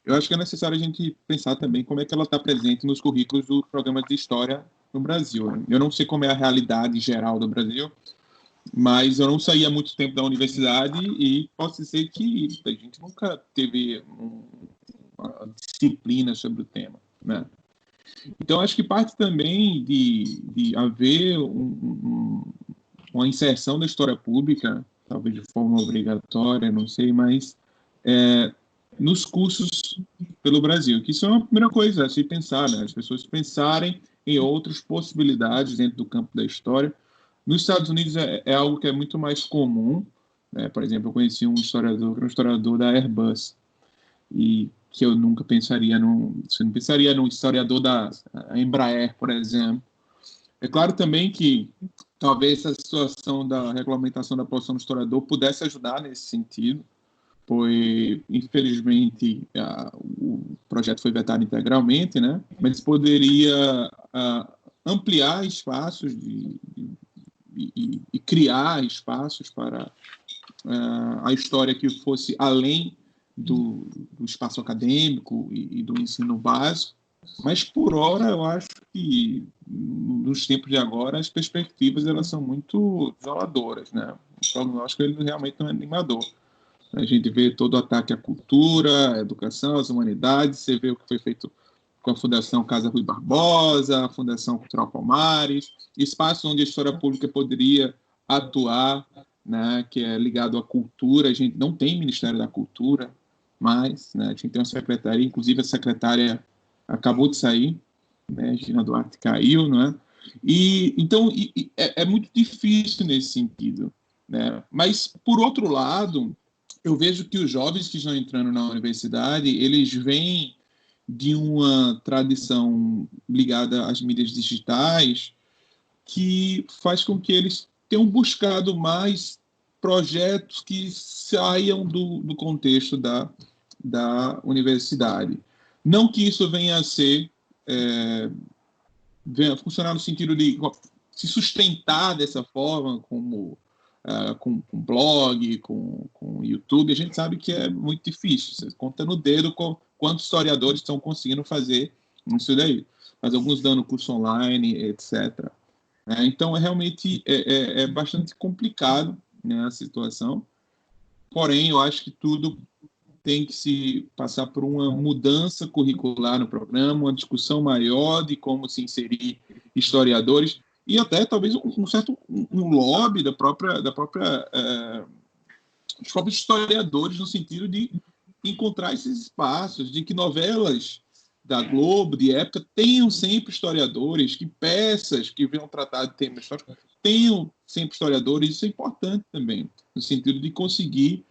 eu acho que é necessário a gente pensar também como é que ela está presente nos currículos do programa de história no Brasil. Eu não sei como é a realidade geral do Brasil, mas eu não saí há muito tempo da universidade e posso dizer que a gente nunca teve uma disciplina sobre o tema, né? Então, acho que parte também de haver uma inserção da história pública, talvez de forma obrigatória, não sei, mas nos cursos pelo Brasil, que isso é uma primeira coisa a se pensar, né? As pessoas pensarem em outras possibilidades dentro do campo da história. Nos Estados Unidos é algo que é muito mais comum, né? Por exemplo, eu conheci um historiador da Airbus, e que eu nunca pensaria você não pensaria num historiador da Embraer, por exemplo. É claro também que talvez essa situação da regulamentação da profissão do historiador pudesse ajudar nesse sentido, pois, infelizmente, o projeto foi vetado integralmente, né? Mas poderia ampliar espaços e criar espaços para a história que fosse além do espaço acadêmico e do ensino básico. Mas, por hora, eu acho que, nos tempos de agora, as perspectivas elas são muito desoladoras, né? O prognóstico ele realmente não é animador. A gente vê todo o ataque à cultura, à educação, às humanidades. Você vê o que foi feito com a Fundação Casa Rui Barbosa, a Fundação Cultural Palmares, espaço onde a história pública poderia atuar, né, que é ligado à cultura. A gente não tem Ministério da Cultura, mas, né, a gente tem uma secretaria, inclusive a secretária acabou de sair, né, Gina Duarte caiu, não é? Então, é muito difícil nesse sentido, né? Mas, por outro lado, eu vejo que os jovens que estão entrando na universidade, eles vêm de uma tradição ligada às mídias digitais que faz com que eles tenham buscado mais projetos que saiam do contexto da universidade. Não que isso venha a ser venha a funcionar no sentido de se sustentar dessa forma, como com blog, com YouTube. A gente sabe que é muito difícil. Você conta no dedo quantos historiadores estão conseguindo fazer isso daí. Mas alguns dando curso online, etc. Então, realmente é bastante complicado, né, a situação. Porém, eu acho que tudo tem que se passar por uma mudança curricular no programa, uma discussão maior de como se inserir historiadores e até talvez um certo lobby dos próprios historiadores, no sentido de encontrar esses espaços, de que novelas da Globo, de época, tenham sempre historiadores, que peças que venham tratar de temas históricos tenham sempre historiadores. Isso é importante também, no sentido de conseguir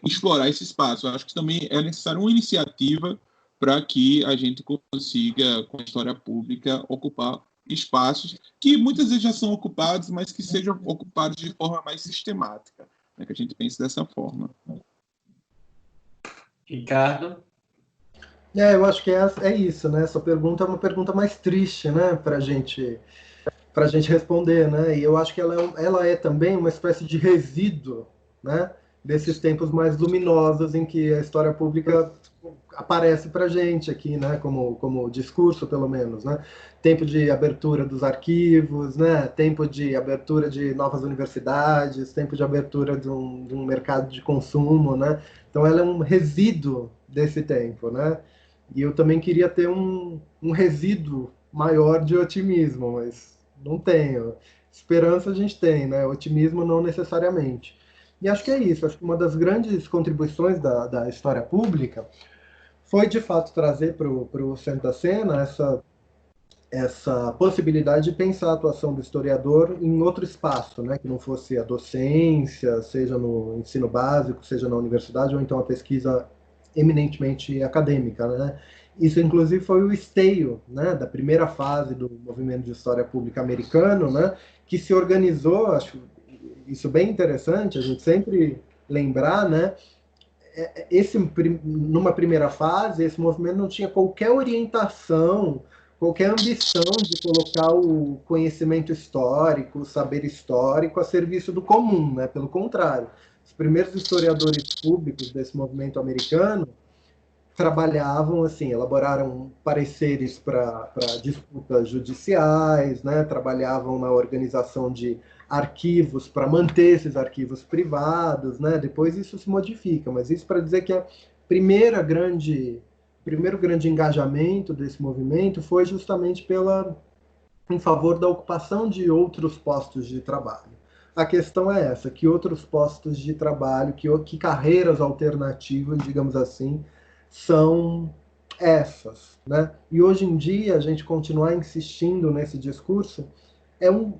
explorar esse espaço. Eu acho que também é necessária uma iniciativa para que a gente consiga, com a história pública, ocupar espaços que muitas vezes já são ocupados, mas que sejam ocupados de forma mais sistemática, né? Que a gente pense dessa forma. Ricardo? Eu acho que é isso, né? Essa pergunta é uma pergunta mais triste, né, para gente responder, né? E eu acho que ela é também uma espécie de resíduo, né, desses tempos mais luminosos em que a história pública aparece para gente aqui, né, como discurso, pelo menos, né? Tempo de abertura dos arquivos, né? Tempo de abertura de novas universidades, tempo de abertura de um mercado de consumo, né? Então ela é um resíduo desse tempo, né? E eu também queria ter um resíduo maior de otimismo, mas não tenho. Esperança a gente tem, né? Otimismo não necessariamente. E acho que é isso. Acho que uma das grandes contribuições da história pública foi, de fato, trazer para o centro da cena essa possibilidade de pensar a atuação do historiador em outro espaço, né? Que não fosse a docência, seja no ensino básico, seja na universidade, ou então a pesquisa eminentemente acadêmica, né? Isso, inclusive, foi o esteio, né, da primeira fase do movimento de história pública americano, né, que se organizou, acho isso bem interessante, a gente sempre lembrar, né, numa primeira fase, esse movimento não tinha qualquer orientação, qualquer ambição de colocar o conhecimento histórico, o saber histórico a serviço do comum, né? Pelo contrário, os primeiros historiadores públicos desse movimento americano trabalhavam assim, elaboraram pareceres para disputas judiciais, né? Trabalhavam na organização de arquivos para manter esses arquivos privados, né? Depois isso se modifica, mas isso para dizer que a primeiro grande engajamento desse movimento foi justamente em favor da ocupação de outros postos de trabalho. A questão é essa, que outros postos de trabalho, que carreiras alternativas, digamos assim, são essas, né? E hoje em dia, a gente continuar insistindo nesse discurso é um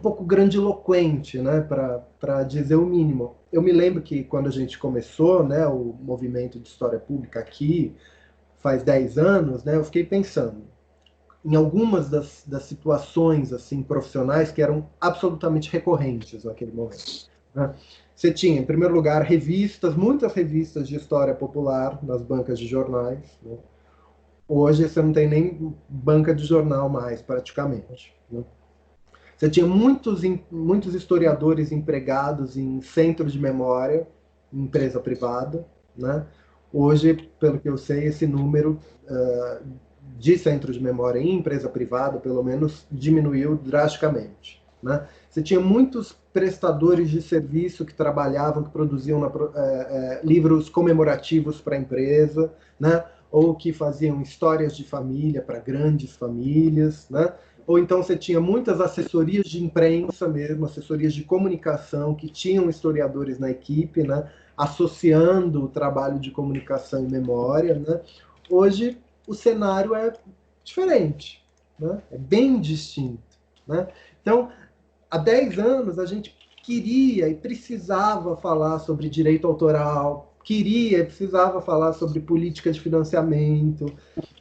pouco grandiloquente, né, para dizer o mínimo. Eu me lembro que quando a gente começou, né, o movimento de história pública aqui, faz 10 anos, né, eu fiquei pensando em algumas das situações assim profissionais que eram absolutamente recorrentes naquele momento, né? Você tinha, em primeiro lugar, revistas, muitas revistas de história popular nas bancas de jornais, né? Hoje você não tem nem banca de jornal mais, praticamente, né? Você tinha muitos historiadores empregados em centro de memória, em empresa privada, né? Hoje, pelo que eu sei, esse número de centro de memória em empresa privada, pelo menos, diminuiu drasticamente, né? Você tinha muitos prestadores de serviço que trabalhavam, que produziam livros comemorativos para a empresa, né? Ou que faziam histórias de família para grandes famílias, né? Ou então você tinha muitas assessorias de imprensa mesmo, assessorias de comunicação, que tinham historiadores na equipe, né? Associando o trabalho de comunicação e memória, né? Hoje o cenário é diferente, né? É bem distinto, né? Então, há 10 anos a gente queria e precisava falar sobre direito autoral, queria e precisava falar sobre política de financiamento,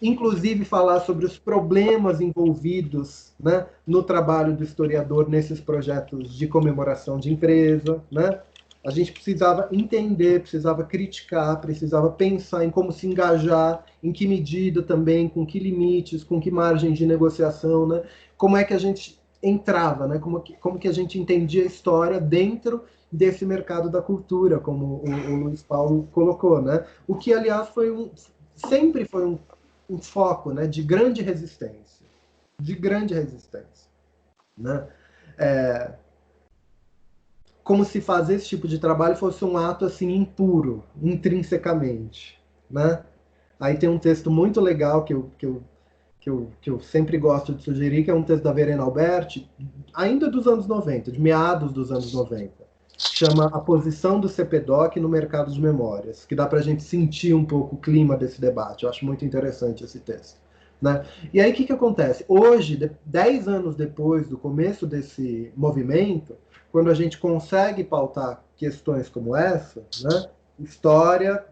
inclusive falar sobre os problemas envolvidos, né, no trabalho do historiador nesses projetos de comemoração de empresa, né? A gente precisava entender, precisava criticar, precisava pensar em como se engajar, em que medida também, com que limites, com que margens de negociação, né? Como é que a gente entrava, né? Como que a gente entendia a história dentro desse mercado da cultura, como o Luiz Paulo colocou, né? O que, aliás, sempre foi um foco, né, de grande resistência, né? Como se fazer esse tipo de trabalho fosse um ato assim impuro, intrinsecamente, né? Aí tem um texto muito legal que eu sempre gosto de sugerir, que é um texto da Verena Alberti, ainda dos anos 90, de meados dos anos 90, chama A Posição do CPDOC no Mercado de Memórias, que dá para a gente sentir um pouco o clima desse debate. Eu acho muito interessante esse texto, né? E aí o que acontece? Hoje, 10 anos depois do começo desse movimento, quando a gente consegue pautar questões como essa, né? História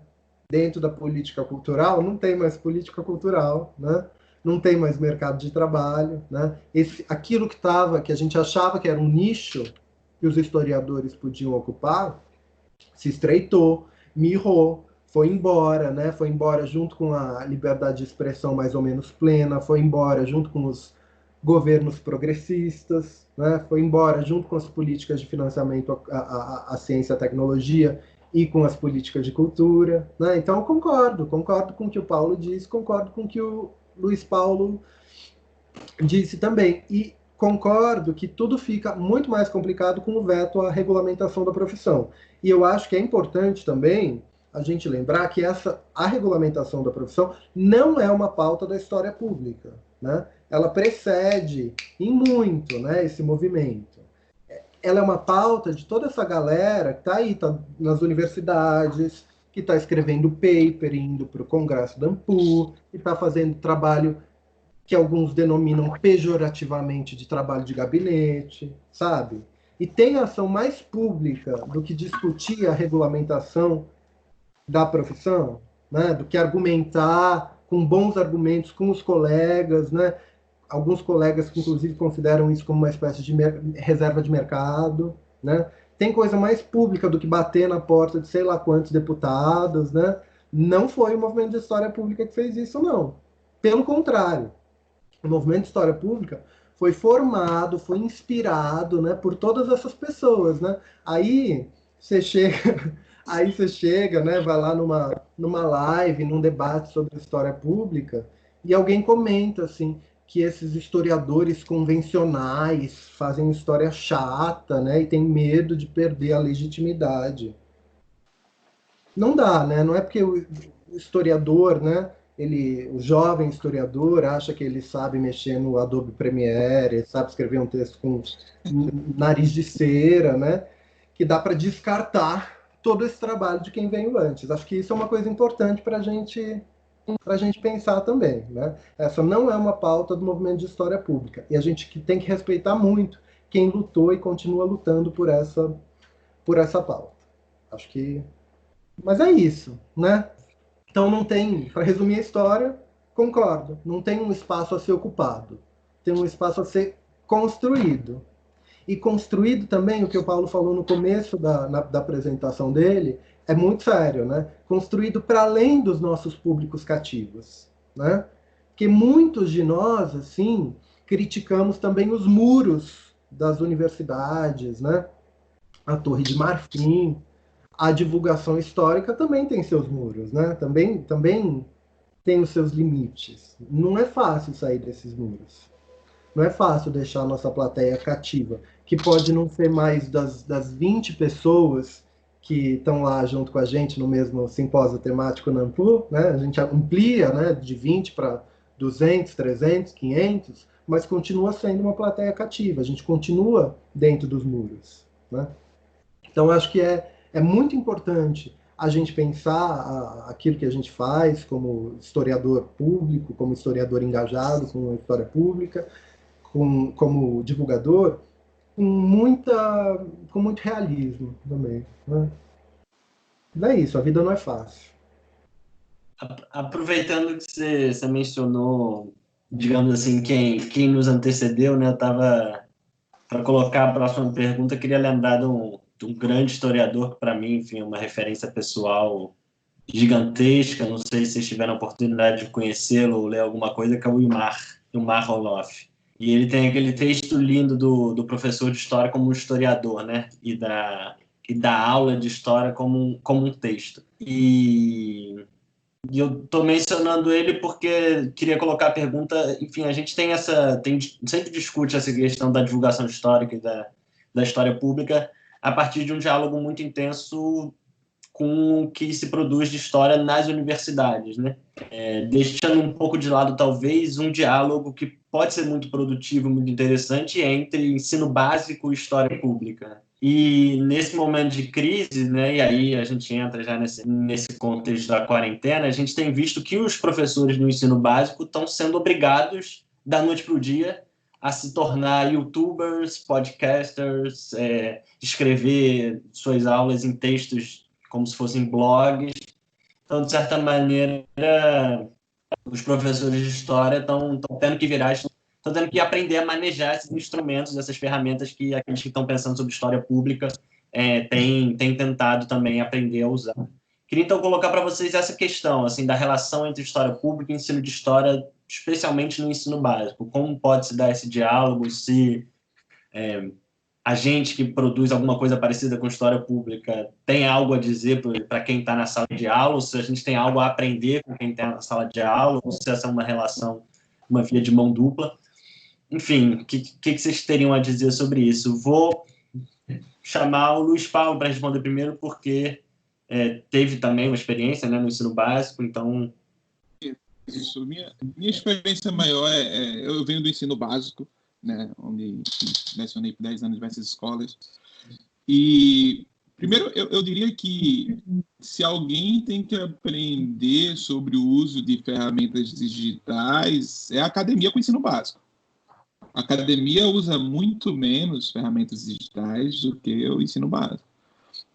dentro da política cultural, não tem mais política cultural, né? Não tem mais mercado de trabalho, né? Aquilo que a gente achava que era um nicho que os historiadores podiam ocupar, se estreitou, mirrou, foi embora, né? Foi embora junto com a liberdade de expressão mais ou menos plena, foi embora junto com os governos progressistas, né? Foi embora junto com as políticas de financiamento à ciência e à tecnologia e com as políticas de cultura, né? Então, eu concordo com o que o Paulo disse, concordo com o que o Luiz Paulo disse também. E concordo que tudo fica muito mais complicado com o veto à regulamentação da profissão. E eu acho que é importante também a gente lembrar que a regulamentação da profissão não é uma pauta da história pública, né? Ela precede em muito, né, esse movimento. Ela é uma pauta de toda essa galera que está aí, tá nas universidades, que está escrevendo paper, indo para o Congresso da ANPU, que está fazendo trabalho que alguns denominam pejorativamente de trabalho de gabinete, sabe? E tem ação mais pública do que discutir a regulamentação da profissão, né? Do que argumentar com bons argumentos com os colegas, né? Alguns colegas que inclusive consideram isso como uma espécie de reserva de mercado, né? Tem coisa mais pública do que bater na porta de sei lá quantos deputados, né? Não foi o movimento de história pública que fez isso, não. Pelo contrário, o movimento de história pública foi formado, foi inspirado, né, por todas essas pessoas, né? Aí você chega, né, vai lá numa live, num debate sobre história pública, e alguém comenta assim que esses historiadores convencionais fazem história chata, né, e tem medo de perder a legitimidade. Não dá, né? Não é porque o historiador, né, o jovem historiador acha que ele sabe mexer no Adobe Premiere, sabe escrever um texto com nariz de cera, né, que dá para descartar todo esse trabalho de quem veio antes. Acho que isso é uma coisa importante para a gente pensar também, né? Essa não é uma pauta do movimento de história pública, e a gente tem que respeitar muito quem lutou e continua lutando por essa pauta. Acho que... Mas é isso, né? Então não tem, para resumir a história, concordo, não tem um espaço a ser ocupado, tem um espaço a ser construído. E construído também, o que o Paulo falou no começo da apresentação dele, é muito sério, né? Construído para além dos nossos públicos cativos, né? Porque muitos de nós, assim, criticamos também os muros das universidades, né? A Torre de Marfim, a divulgação histórica também tem seus muros, né? Também tem os seus limites. Não é fácil sair desses muros. Não é fácil deixar a nossa plateia cativa, que pode não ser mais das 20 pessoas que estão lá junto com a gente no mesmo simpósio temático na ANPU, né? A gente amplia, né, de 20 para 200, 300, 500, mas continua sendo uma plateia cativa. A gente continua dentro dos muros, né? Então, eu acho que é muito importante a gente pensar aquilo que a gente faz como historiador público, como historiador engajado com a história pública, como divulgador, com muito realismo também, né? Não é isso, a vida não é fácil. Aproveitando que você mencionou, digamos assim, quem nos antecedeu, né? Eu estava, para colocar a próxima pergunta, queria lembrar de um grande historiador que, para mim, enfim, é uma referência pessoal gigantesca. Não sei se vocês tiveram a oportunidade de conhecê-lo ou ler alguma coisa, que é o Ilmar Roloff. E ele tem aquele texto lindo do professor de história como um historiador, né? E da aula de história como um texto. E eu estou mencionando ele porque queria colocar a pergunta, enfim, a gente sempre discute essa questão da divulgação histórica e da história pública a partir de um diálogo muito intenso com o que se produz de história nas universidades, né? Deixando um pouco de lado, talvez, um diálogo que pode ser muito produtivo, muito interessante entre ensino básico e história pública. E nesse momento de crise, né, e aí a gente entra já nesse contexto da quarentena, a gente tem visto que os professores do ensino básico estão sendo obrigados, da noite para o dia, a se tornar youtubers, podcasters, escrever suas aulas em textos como se fossem blogs. Então, de certa maneira, os professores de história estão tendo que estão tendo que aprender a manejar esses instrumentos, essas ferramentas que aqueles que estão pensando sobre história pública têm tentado também aprender a usar. Queria, então, colocar para vocês essa questão, assim, da relação entre história pública e ensino de história, especialmente no ensino básico. Como pode se dar esse diálogo, se a gente que produz alguma coisa parecida com história pública tem algo a dizer para quem está na sala de aula, ou se a gente tem algo a aprender com quem está na sala de aula, ou se essa é uma relação, uma via de mão dupla. Enfim, o que vocês teriam a dizer sobre isso? Vou chamar o Luiz Paulo para responder primeiro, porque teve também uma experiência, né, no ensino básico, então... Isso. Minha experiência maior eu venho do ensino básico, né, onde lecionei por 10 anos em diversas escolas. E, primeiro, eu diria que se alguém tem que aprender sobre o uso de ferramentas digitais, é a academia com o ensino básico. A academia usa muito menos ferramentas digitais do que o ensino básico.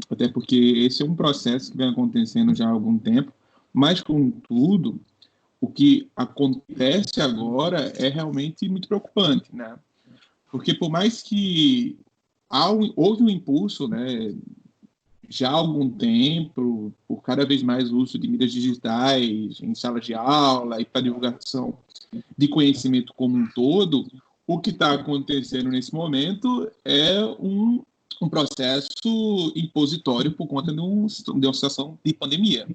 Até porque esse é um processo que vem acontecendo já há algum tempo, mas, contudo, o que acontece agora é realmente muito preocupante, né? Porque por mais que houve um impulso, né, já há algum tempo, por cada vez mais o uso de mídias digitais em sala de aula e para divulgação de conhecimento como um todo, o que está acontecendo nesse momento é um processo impositório por conta de uma situação de pandemia,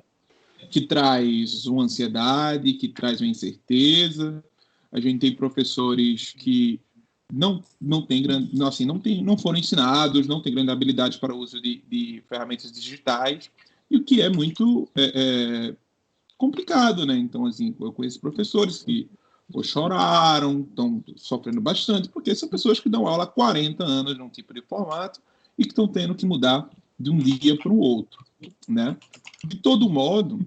que traz uma ansiedade, que traz uma incerteza. A gente tem professores que não foram ensinados, não têm grande habilidade para o uso de ferramentas digitais, e o que é muito complicado, né? Então, assim, eu conheço professores que choraram, estão sofrendo bastante, porque são pessoas que dão aula há 40 anos num tipo de formato e que estão tendo que mudar de um dia para o outro, né? De todo modo,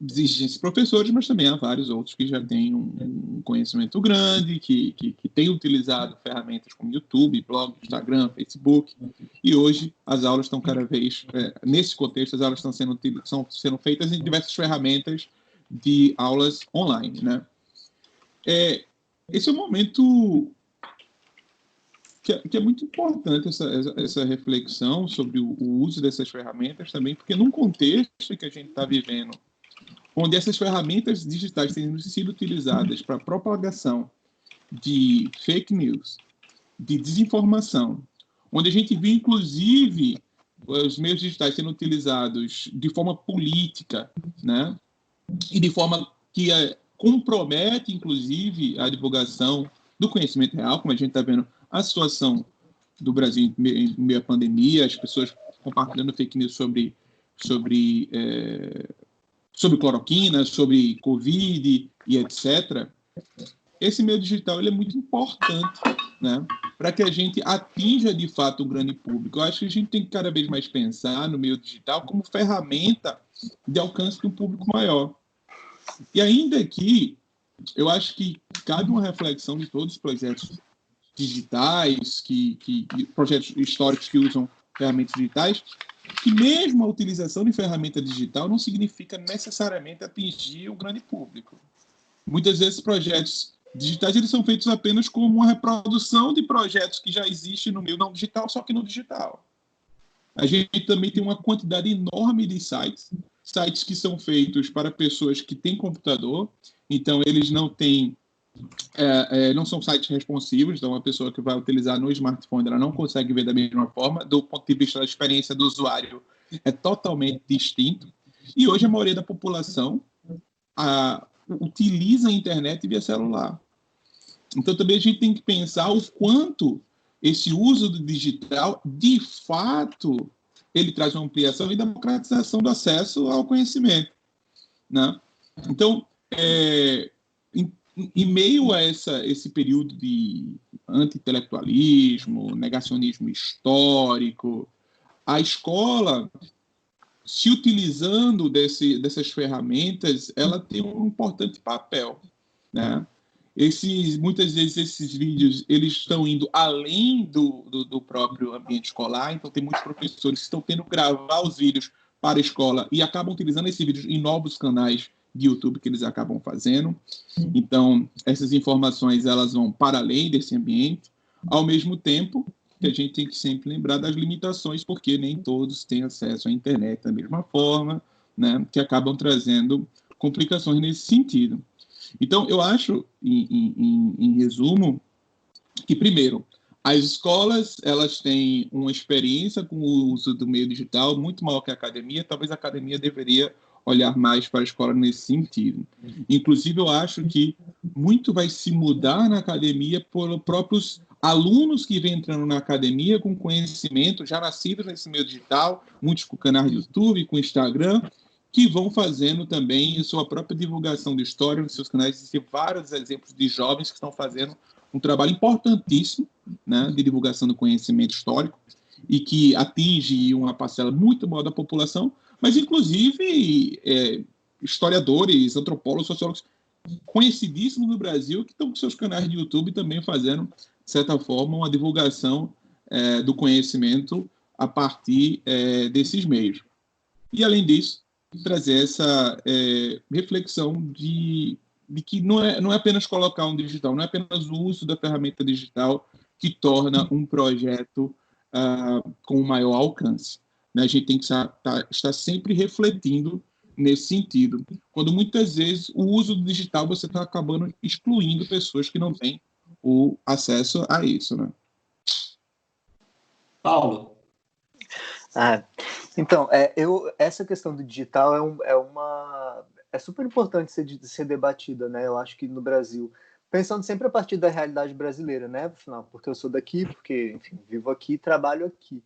existem esses professores, mas também há vários outros que já têm um conhecimento grande, que têm utilizado ferramentas como YouTube, blog, Instagram, Facebook, e hoje as aulas estão cada vez, nesse contexto, as aulas estão sendo feitas em diversas ferramentas de aulas online, né? Esse é um momento que é muito importante, essa reflexão sobre o uso dessas ferramentas também, porque num contexto que a gente está vivendo, onde essas ferramentas digitais têm sido utilizadas para propagação de fake news, de desinformação, onde a gente vê, inclusive, os meios digitais sendo utilizados de forma política, né? E de forma que compromete, inclusive, a divulgação do conhecimento real, como a gente está vendo a situação do Brasil em meio à pandemia, as pessoas compartilhando fake news sobre cloroquina, sobre Covid e etc. Esse meio digital ele é muito importante, né, para que a gente atinja, de fato, um grande público. Eu acho que a gente tem que cada vez mais pensar no meio digital como ferramenta de alcance de um público maior. E ainda que eu acho que cabe uma reflexão de todos os projetos digitais, projetos históricos que usam ferramentas digitais, que mesmo a utilização de ferramenta digital não significa necessariamente atingir o grande público. Muitas vezes projetos digitais eles são feitos apenas como uma reprodução de projetos que já existem no meio não digital, só que no digital. A gente também tem uma quantidade enorme de sites que são feitos para pessoas que têm computador, então eles não têm não são sites responsivos, então uma pessoa que vai utilizar no smartphone ela não consegue ver da mesma forma, do ponto de vista da experiência do usuário é totalmente distinto, e hoje a maioria da população utiliza a internet via celular. Então também a gente tem que pensar o quanto esse uso do digital, de fato, ele traz uma ampliação e democratização do acesso ao conhecimento, né? Então, em meio a esse período de anti-intelectualismo, negacionismo histórico, a escola, se utilizando dessas ferramentas, ela tem um importante papel, né? Muitas vezes esses vídeos eles estão indo além do próprio ambiente escolar, então tem muitos professores que estão tendo que gravar os vídeos para a escola e acabam utilizando esses vídeos em novos canais de YouTube que eles acabam fazendo. Então, essas informações elas vão para além desse ambiente. Ao mesmo tempo, que a gente tem que sempre lembrar das limitações, porque nem todos têm acesso à internet da mesma forma, né, que acabam trazendo complicações nesse sentido. Então, eu acho, em resumo, que, primeiro, as escolas elas têm uma experiência com o uso do meio digital muito maior que a academia. Talvez a academia deveria olhar mais para a escola nesse sentido. Inclusive, eu acho que muito vai se mudar na academia por próprios alunos que vêm entrando na academia com conhecimento, já nascidos nesse meio digital, muitos com canais do YouTube, com Instagram, que vão fazendo também a sua própria divulgação de história nos seus canais. Existem vários exemplos de jovens que estão fazendo um trabalho importantíssimo, né, de divulgação do conhecimento histórico e que atinge uma parcela muito maior da população, mas inclusive historiadores, antropólogos, sociólogos conhecidíssimos no Brasil que estão com seus canais de YouTube também fazendo, de certa forma, uma divulgação do conhecimento a partir desses meios. E, além disso, trazer essa reflexão de que não é apenas colocar um digital, não é apenas o uso da ferramenta digital que torna um projeto com maior alcance. Né? A gente tem que estar sempre refletindo nesse sentido, quando muitas vezes o uso do digital você está acabando excluindo pessoas que não têm o acesso a isso. Né? Paulo? Então, essa questão do digital é super importante ser debatida, né? Eu acho que no Brasil, pensando sempre a partir da realidade brasileira, né? Afinal, porque eu sou daqui, porque, enfim, vivo aqui e trabalho aqui.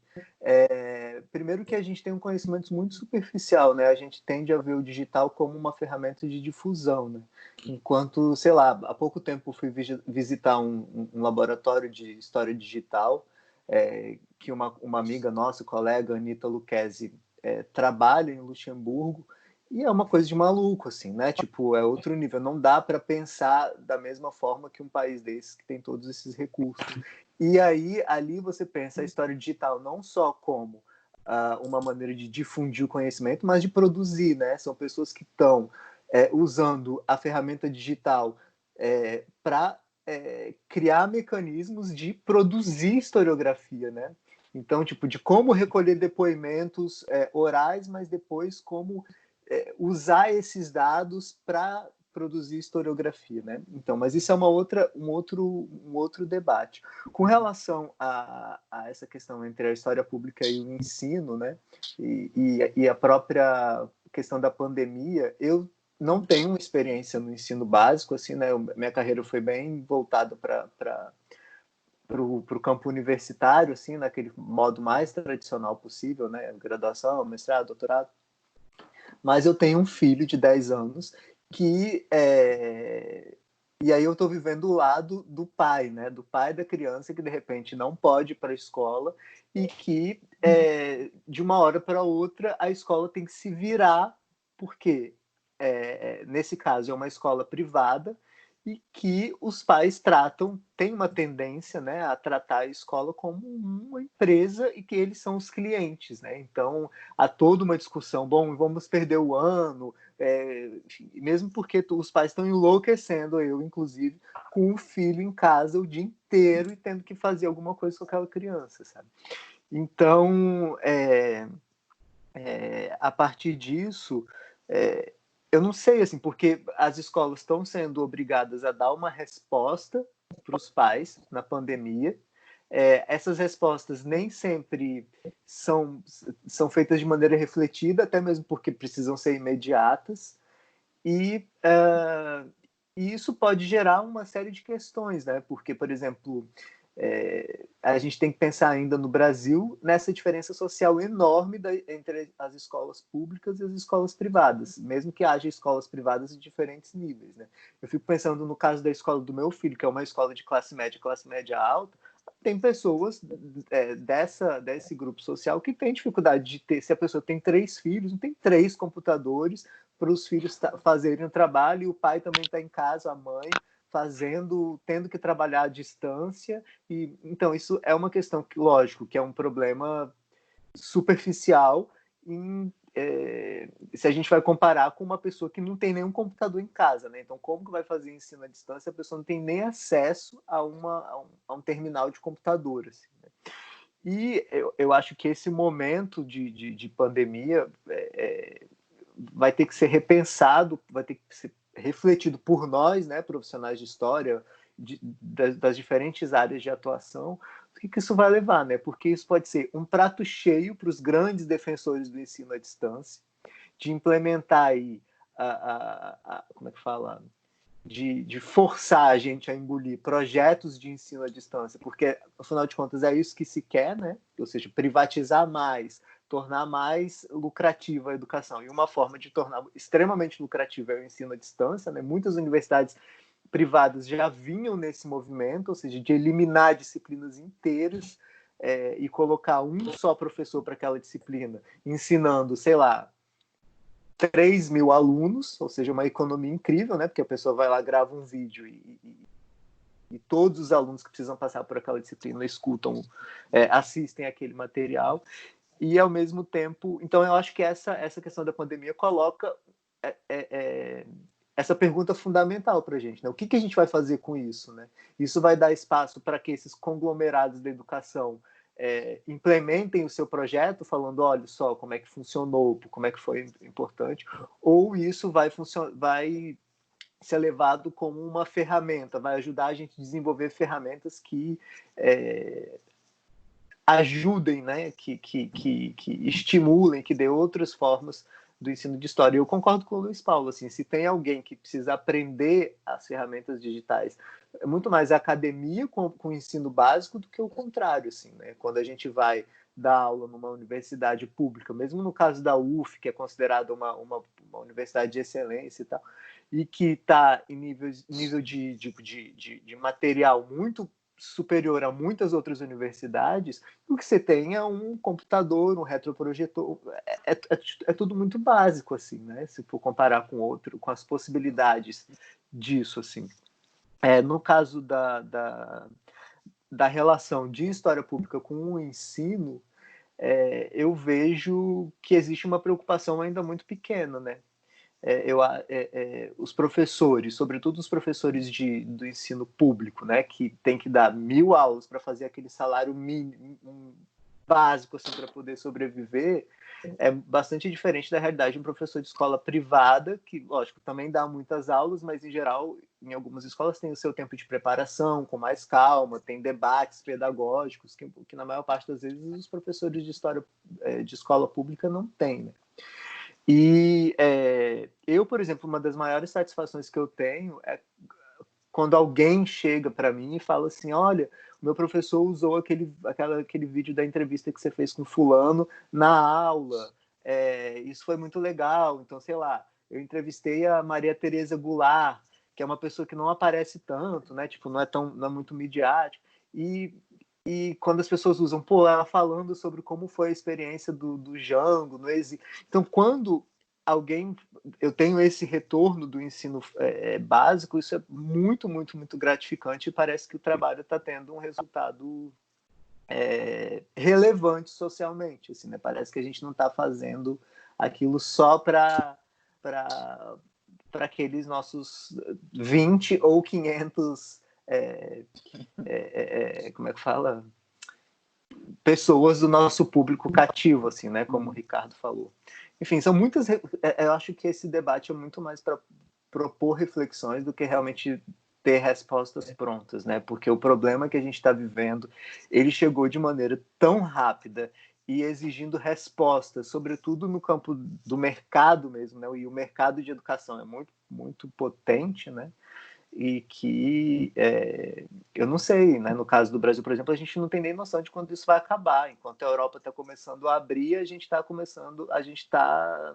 Primeiro que a gente tem um conhecimento muito superficial, né? A gente tende a ver o digital como uma ferramenta de difusão, né? Enquanto, sei lá, há pouco tempo fui visitar um laboratório de história digital, que uma amiga nossa, colega, Anitta Lucchesi, trabalha em Luxemburgo, e é uma coisa de maluco, assim, né? Tipo, é outro nível. Não dá para pensar da mesma forma que um país desse que tem todos esses recursos. E aí, ali você pensa a história digital não só como uma maneira de difundir o conhecimento, mas de produzir, né? São pessoas que estão usando a ferramenta digital para criar mecanismos de produzir historiografia, né? Então, tipo, de como recolher depoimentos orais, mas depois como usar esses dados para produzir historiografia, né? Então, mas isso é um outro debate. Com relação a essa questão entre a história pública e o ensino, né? E a própria questão da pandemia, eu não tenho uma experiência no ensino básico, assim, né? Minha carreira foi bem voltada para o campo universitário, assim, naquele modo mais tradicional possível, né? Graduação, mestrado, doutorado. Mas eu tenho um filho de 10 anos que... E aí eu estou vivendo o lado do pai, né? Do pai da criança que, de repente, não pode ir para a escola e que, de uma hora para outra, a escola tem que se virar, porque, nesse caso, é uma escola privada e que os pais têm uma tendência, né, a tratar a escola como uma empresa e que eles são os clientes, né? Então, há toda uma discussão, bom, vamos perder o ano, mesmo porque os pais estão enlouquecendo, eu, inclusive, com o filho em casa o dia inteiro e tendo que fazer alguma coisa com aquela criança, sabe? Então, a partir disso... eu não sei, assim, porque as escolas estão sendo obrigadas a dar uma resposta para os pais na pandemia. Essas respostas nem sempre são feitas de maneira refletida, até mesmo porque precisam ser imediatas. E isso pode gerar uma série de questões, né? Porque, por exemplo, a gente tem que pensar ainda no Brasil nessa diferença social enorme entre as escolas públicas e as escolas privadas, mesmo que haja escolas privadas de diferentes níveis, né? Eu fico pensando no caso da escola do meu filho, que é uma escola de classe média alta, tem pessoas desse grupo social que tem dificuldade de ter, se a pessoa tem 3 filhos, não tem 3 computadores para os filhos fazerem o trabalho, e o pai também está em casa, a mãe, tendo que trabalhar à distância. E então isso é uma questão que, lógico, que é um problema superficial se a gente vai comparar com uma pessoa que não tem nenhum computador em casa, né? Então, como que vai fazer ensino à distância? A pessoa não tem nem acesso a um terminal de computador, assim, né? E eu acho que esse momento de pandemia vai ter que ser repensado, vai ter que ser refletido por nós, né, profissionais de história, das diferentes áreas de atuação, o que isso vai levar, né? Porque isso pode ser um prato cheio para os grandes defensores do ensino à distância, de implementar aí como é que fala? De forçar a gente a engolir projetos de ensino à distância, porque, afinal de contas, é isso que se quer, né? Ou seja, privatizar mais, tornar mais lucrativa a educação. E uma forma de tornar extremamente lucrativa é o ensino à distância, né? Muitas universidades privadas já vinham nesse movimento, ou seja, de eliminar disciplinas inteiras e colocar um só professor para aquela disciplina, ensinando, sei lá, 3 mil alunos, ou seja, uma economia incrível, né? Porque a pessoa vai lá, grava um vídeo e todos os alunos que precisam passar por aquela disciplina escutam, assistem aquele material. E, ao mesmo tempo... Então, eu acho que essa questão da pandemia coloca essa pergunta fundamental para a gente, né? O que a gente vai fazer com isso, né? Isso vai dar espaço para que esses conglomerados da educação implementem o seu projeto, falando, olha só como é que funcionou, como é que foi importante, ou isso vai ser levado como uma ferramenta, vai ajudar a gente a desenvolver ferramentas que ajudem, né, que estimulem, que dê outras formas do ensino de história. Eu concordo com o Luiz Paulo, assim, se tem alguém que precisa aprender as ferramentas digitais, é muito mais a academia com o ensino básico do que o contrário, assim, né? Quando a gente vai dar aula numa universidade pública, mesmo no caso da UF, que é considerada uma universidade de excelência e tal, e que está em nível de material muito superior a muitas outras universidades, o que você tem é um computador, um retroprojetor, é tudo muito básico, assim, né? Se for comparar com as possibilidades disso, assim. No caso da relação de história pública com o ensino, eu vejo que existe uma preocupação ainda muito pequena, né? Os professores, sobretudo os professores do ensino público, né, que tem que dar 1.000 aulas para fazer aquele salário mínimo, básico assim, para poder sobreviver, é bastante diferente da realidade de um professor de escola privada, que, lógico, também dá muitas aulas, mas, em geral, em algumas escolas tem o seu tempo de preparação, com mais calma, tem debates pedagógicos, que na maior parte das vezes os professores de história de escola pública não têm, né? E eu, por exemplo, uma das maiores satisfações que eu tenho é quando alguém chega para mim e fala assim, olha, o meu professor usou aquele vídeo da entrevista que você fez com fulano na aula, isso foi muito legal. Então, sei lá, eu entrevistei a Maria Tereza Goulart, que é uma pessoa que não aparece tanto, né? Tipo, não é muito midiática. E quando as pessoas usam, ela falando sobre como foi a experiência do Django no exílio. Então, quando eu tenho esse retorno do ensino básico, isso é muito, muito, muito gratificante e parece que o trabalho está tendo um resultado relevante socialmente. Assim, né? Parece que a gente não está fazendo aquilo só para aqueles nossos 20 ou 500 como é que fala? Pessoas do nosso público cativo, assim, né? Como o Ricardo falou. Enfim, são muitas... Eu acho que esse debate é muito mais para propor reflexões do que realmente ter respostas prontas, né? Porque o problema que a gente está vivendo, ele chegou de maneira tão rápida e exigindo respostas, sobretudo no campo do mercado mesmo, né? E o mercado de educação é muito, muito potente, né? E que eu não sei, né? No caso do Brasil, por exemplo, a gente não tem nem noção de quando isso vai acabar. Enquanto a Europa está começando a abrir, a gente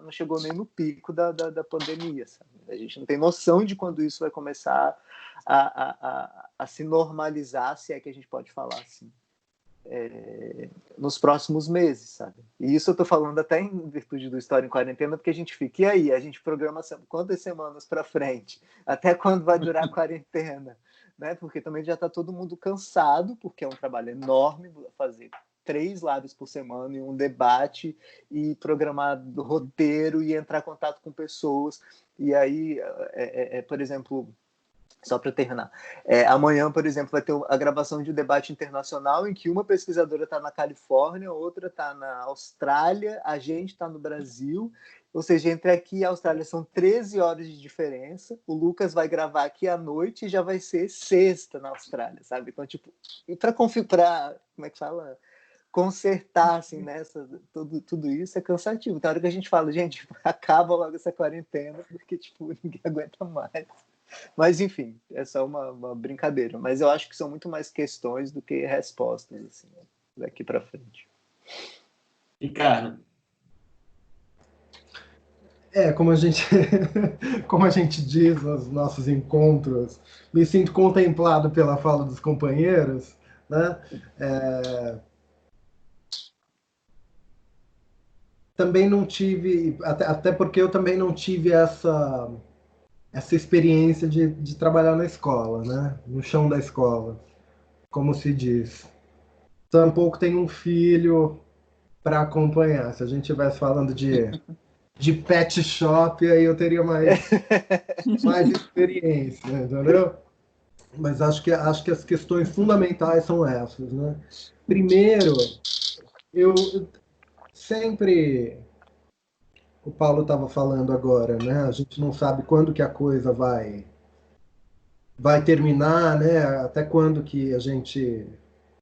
não chegou nem no pico da pandemia, sabe? A gente não tem noção de quando isso vai começar a se normalizar, se é que a gente pode falar assim, nos próximos meses, sabe? E isso eu estou falando até em virtude do História em Quarentena, porque a gente fica, e aí? A gente programa quantas semanas para frente? Até quando vai durar a quarentena? Né? Porque também já está todo mundo cansado, porque é um trabalho enorme fazer 3 lives por semana e um debate e programar roteiro e entrar em contato com pessoas. E aí, por exemplo, Só para terminar. Amanhã, por exemplo, vai ter a gravação de um debate internacional em que uma pesquisadora está na Califórnia, outra está na Austrália, a gente está no Brasil. Ou seja, entre aqui e a Austrália são 13 horas de diferença. O Lucas vai gravar aqui à noite e já vai ser sexta na Austrália, sabe? Então, tipo, e para como é que fala? Consertar, assim, tudo isso é cansativo. Então, a hora que a gente fala, gente, acaba logo essa quarentena, porque, tipo, ninguém aguenta mais. Mas, enfim, é só uma brincadeira. Mas eu acho que são muito mais questões do que respostas, assim, daqui para frente. Ricardo. Como a gente, como a gente diz nos nossos encontros, me sinto contemplado pela fala dos companheiros, né? Também não tive, até porque eu também não tive essa experiência de trabalhar na escola, né? No chão da escola, como se diz. Tampouco tenho um filho para acompanhar. Se a gente estivesse falando de pet shop, aí eu teria mais experiência, entendeu? Mas acho que as questões fundamentais são essas, né? Primeiro, eu sempre, o Paulo estava falando agora, né? A gente não sabe quando que a coisa vai terminar, né? Até quando que a gente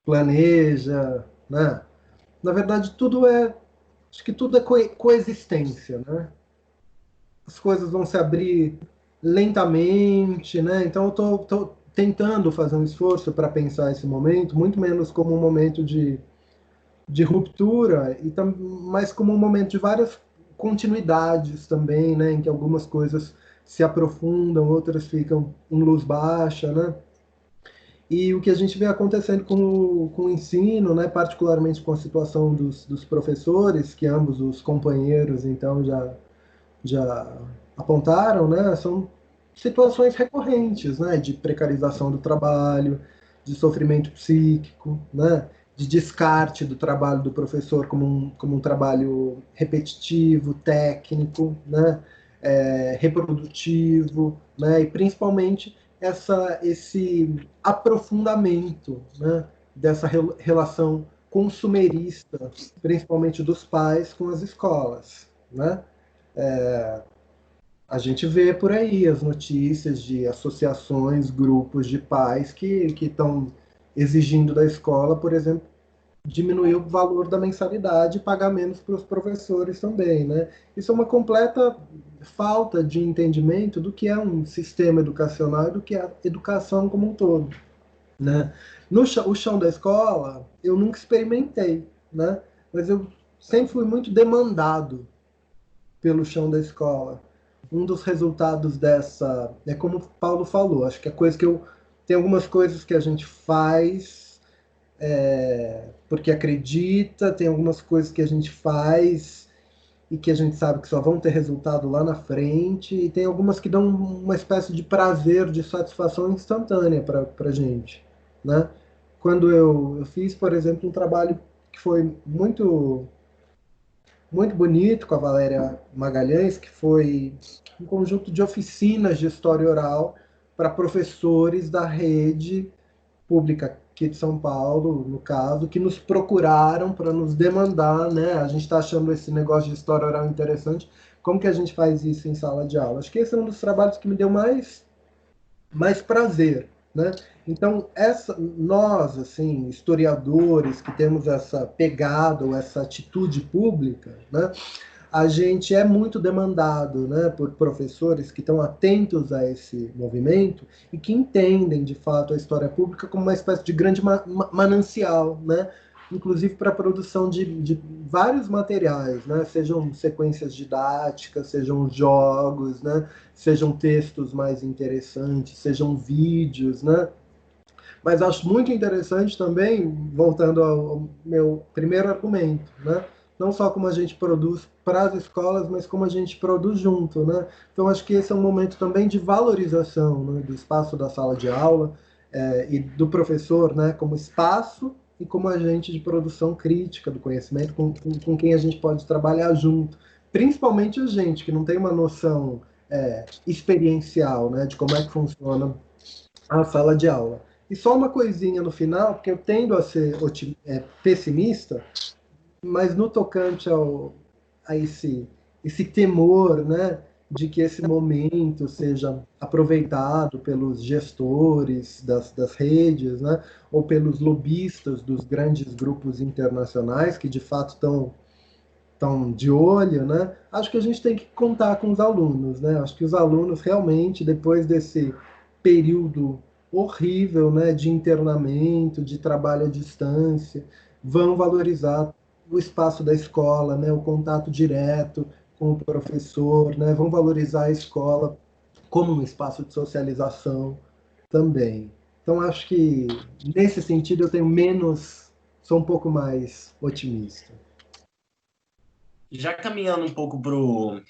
planeja, né? Na verdade, acho que tudo é coexistência, né? As coisas vão se abrir lentamente, né? Então eu tô tentando fazer um esforço para pensar esse momento, muito menos como um momento de ruptura, mas como um momento de várias continuidades também, né? Em que algumas coisas se aprofundam, outras ficam em luz baixa, né? E o que a gente vê acontecendo com o ensino, né, particularmente com a situação dos professores, que ambos os companheiros então já apontaram, né, são situações recorrentes, né, de precarização do trabalho, de sofrimento psíquico, né, de descarte do trabalho do professor como um trabalho repetitivo, técnico, né, reprodutivo, né, e principalmente esse aprofundamento, né, dessa relação consumerista, principalmente dos pais com as escolas, né? A gente vê por aí as notícias de associações, grupos de pais que estão exigindo da escola, por exemplo, diminuir o valor da mensalidade e pagar menos para os professores também, né? Isso é uma completa falta de entendimento do que é um sistema educacional e do que é a educação como um todo, né? O chão da escola, eu nunca experimentei, né? Mas eu sempre fui muito demandado pelo chão da escola. Um dos resultados dessa é como o Paulo falou, acho que a coisa que tem algumas coisas que a gente faz porque acredita, tem algumas coisas que a gente faz e que a gente sabe que só vão ter resultado lá na frente, e tem algumas que dão uma espécie de prazer, de satisfação instantânea para a gente, né? Quando eu fiz, por exemplo, um trabalho que foi muito muito bonito com a Valéria Magalhães, que foi um conjunto de oficinas de história oral para professores da rede pública aqui de São Paulo, no caso, que nos procuraram para nos demandar, né? A gente está achando esse negócio de história oral interessante. Como que a gente faz isso em sala de aula? Acho que esse é um dos trabalhos que me deu mais prazer, né? Então, nós, assim, historiadores que temos essa pegada ou essa atitude pública, né? A gente é muito demandado, né, por professores que estão atentos a esse movimento e que entendem, de fato, a história pública como uma espécie de grande manancial, né, inclusive para a produção de vários materiais, né, sejam sequências didáticas, sejam jogos, né, sejam textos mais interessantes, sejam vídeos, né. Mas acho muito interessante também, voltando ao meu primeiro argumento, né? Não só como a gente produz para as escolas, mas como a gente produz junto, né? Então acho que esse é um momento também de valorização, né, do espaço da sala de aula e do professor, né, como espaço e como agente de produção crítica do conhecimento, com quem a gente pode trabalhar junto. Principalmente a gente que não tem uma noção experiencial, né, de como é que funciona à sala de aula. E só uma coisinha no final, porque eu tendo a ser pessimista, mas no tocante a esse temor, né, de que esse momento seja aproveitado pelos gestores das redes, né, ou pelos lobistas dos grandes grupos internacionais que de fato estão de olho, né? Acho que a gente tem que contar com os alunos, né? Acho que os alunos realmente, depois desse período horrível, né, de internamento, de trabalho à distância, vão valorizar o espaço da escola, né, o contato direto com o professor, né, vão valorizar a escola como um espaço de socialização também. Então, acho que nesse sentido eu tenho menos, sou um pouco mais otimista. Já caminhando um pouco para o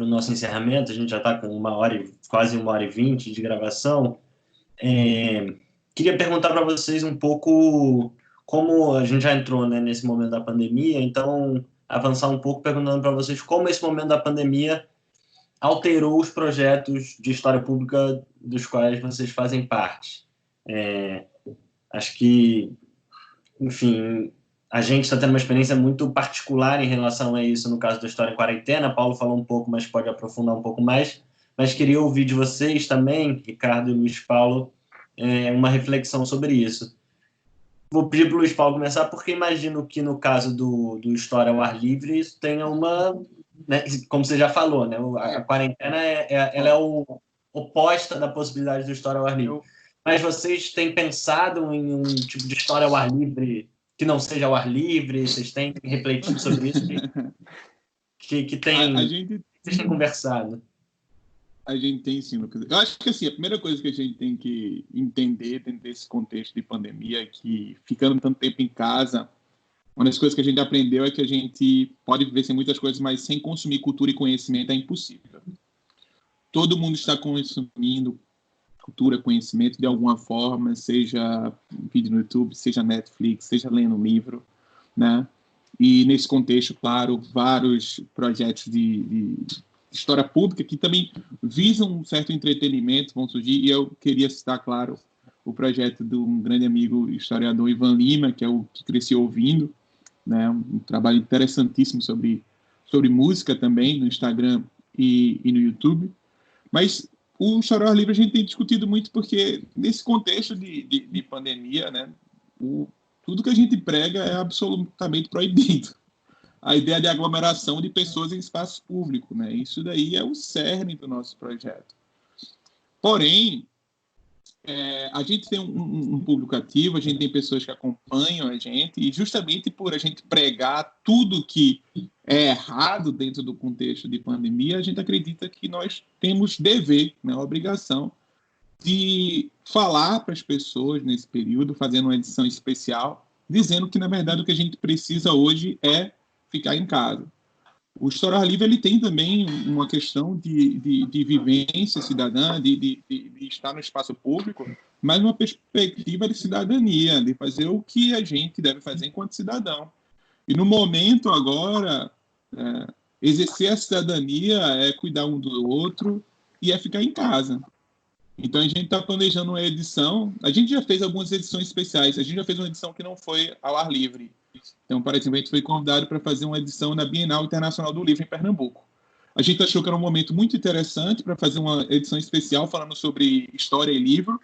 nosso encerramento, a gente já está com quase 1h20 de gravação. Queria perguntar para vocês um pouco como a gente já entrou, né, nesse momento da pandemia, então avançar um pouco perguntando para vocês como esse momento da pandemia alterou os projetos de história pública dos quais vocês fazem parte. Acho que, enfim, a gente está tendo uma experiência muito particular em relação a isso no caso da História em Quarentena. Paulo falou um pouco, mas pode aprofundar um pouco mais. Mas queria ouvir de vocês também, Ricardo e Luiz Paulo, uma reflexão sobre isso. Vou pedir para o Luiz Paulo começar, porque imagino que no caso do História ao Ar Livre, isso tenha né, como você já falou, né, a quarentena ela é oposta da possibilidade do História ao Ar Livre. Mas vocês têm pensado em um tipo de história ao ar livre que não seja ao ar livre? Vocês têm refletido sobre isso? Vocês têm conversado? A gente tem sim, Lucas. Eu acho que assim, a primeira coisa que a gente tem que entender dentro desse contexto de pandemia é que, ficando tanto tempo em casa, uma das coisas que a gente aprendeu é que a gente pode viver sem muitas coisas, mas sem consumir cultura e conhecimento é impossível. Todo mundo está consumindo cultura, conhecimento de alguma forma, seja vídeo no YouTube, seja Netflix, seja lendo um livro, né? E nesse contexto, claro, vários projetos de história pública que também visam um certo entretenimento vão surgir, e eu queria citar, claro, o projeto de um grande amigo historiador, Ivan Lima, que é o que cresci ouvindo, né? Um trabalho interessantíssimo sobre música também, no Instagram e no YouTube. Mas o História ao Ar Livre a gente tem discutido muito porque, nesse contexto de pandemia, né, tudo que a gente prega é absolutamente proibido. A ideia de aglomeração de pessoas em espaço público, né, isso daí é o cerne do nosso projeto. Porém, a gente tem um público ativo, a gente tem pessoas que acompanham a gente, e justamente por a gente pregar tudo que é errado dentro do contexto de pandemia, a gente acredita que nós temos dever, né, obrigação de falar para as pessoas nesse período, fazendo uma edição especial, dizendo que, na verdade, o que a gente precisa hoje é ficar em casa. O História ao Ar Livre ele tem também uma questão de vivência cidadã, de estar no espaço público, mas uma perspectiva de cidadania, de fazer o que a gente deve fazer enquanto cidadão. E no momento agora, exercer a cidadania é cuidar um do outro e é ficar em casa. Então a gente está planejando uma edição, a gente já fez algumas edições especiais, a gente já fez uma edição que não foi ao ar livre. Então, por exemplo, a gente foi convidado para fazer uma edição na Bienal Internacional do Livro em Pernambuco. A gente achou que era um momento muito interessante para fazer uma edição especial falando sobre história e livro.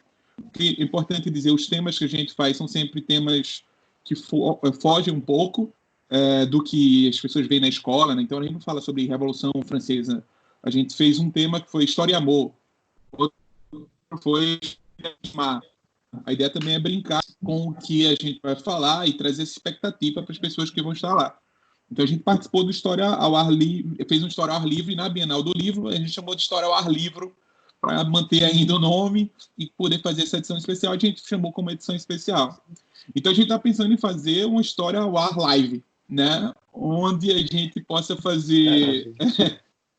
Que é importante dizer, os temas que a gente faz são sempre temas que fogem um pouco do que as pessoas veem na escola, né? Então, a gente não fala sobre Revolução Francesa. A gente fez um tema que foi História e Amor. Outro foi a ideia também é brincar com o que a gente vai falar e trazer essa expectativa para as pessoas que vão estar lá. Então a gente participou do História ao Ar Livre, fez um História ao Ar Livre na Bienal do Livro, a gente chamou de História ao Ar Livro para manter ainda o nome e poder fazer essa edição especial, a gente chamou como edição especial. Então a gente está pensando em fazer uma História ao Ar Live, né? Onde a gente possa fazer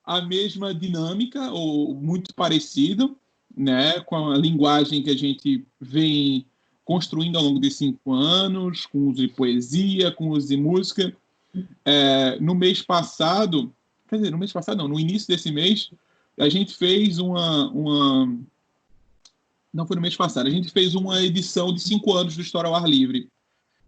a mesma dinâmica ou muito parecido, né, com a linguagem que a gente vem construindo ao longo de 5 anos, com uso de poesia, com uso de música. No mês passado, quer dizer, no início desse mês, a gente fez uma Não foi no mês passado. A gente fez uma edição de 5 anos do História ao Ar Livre.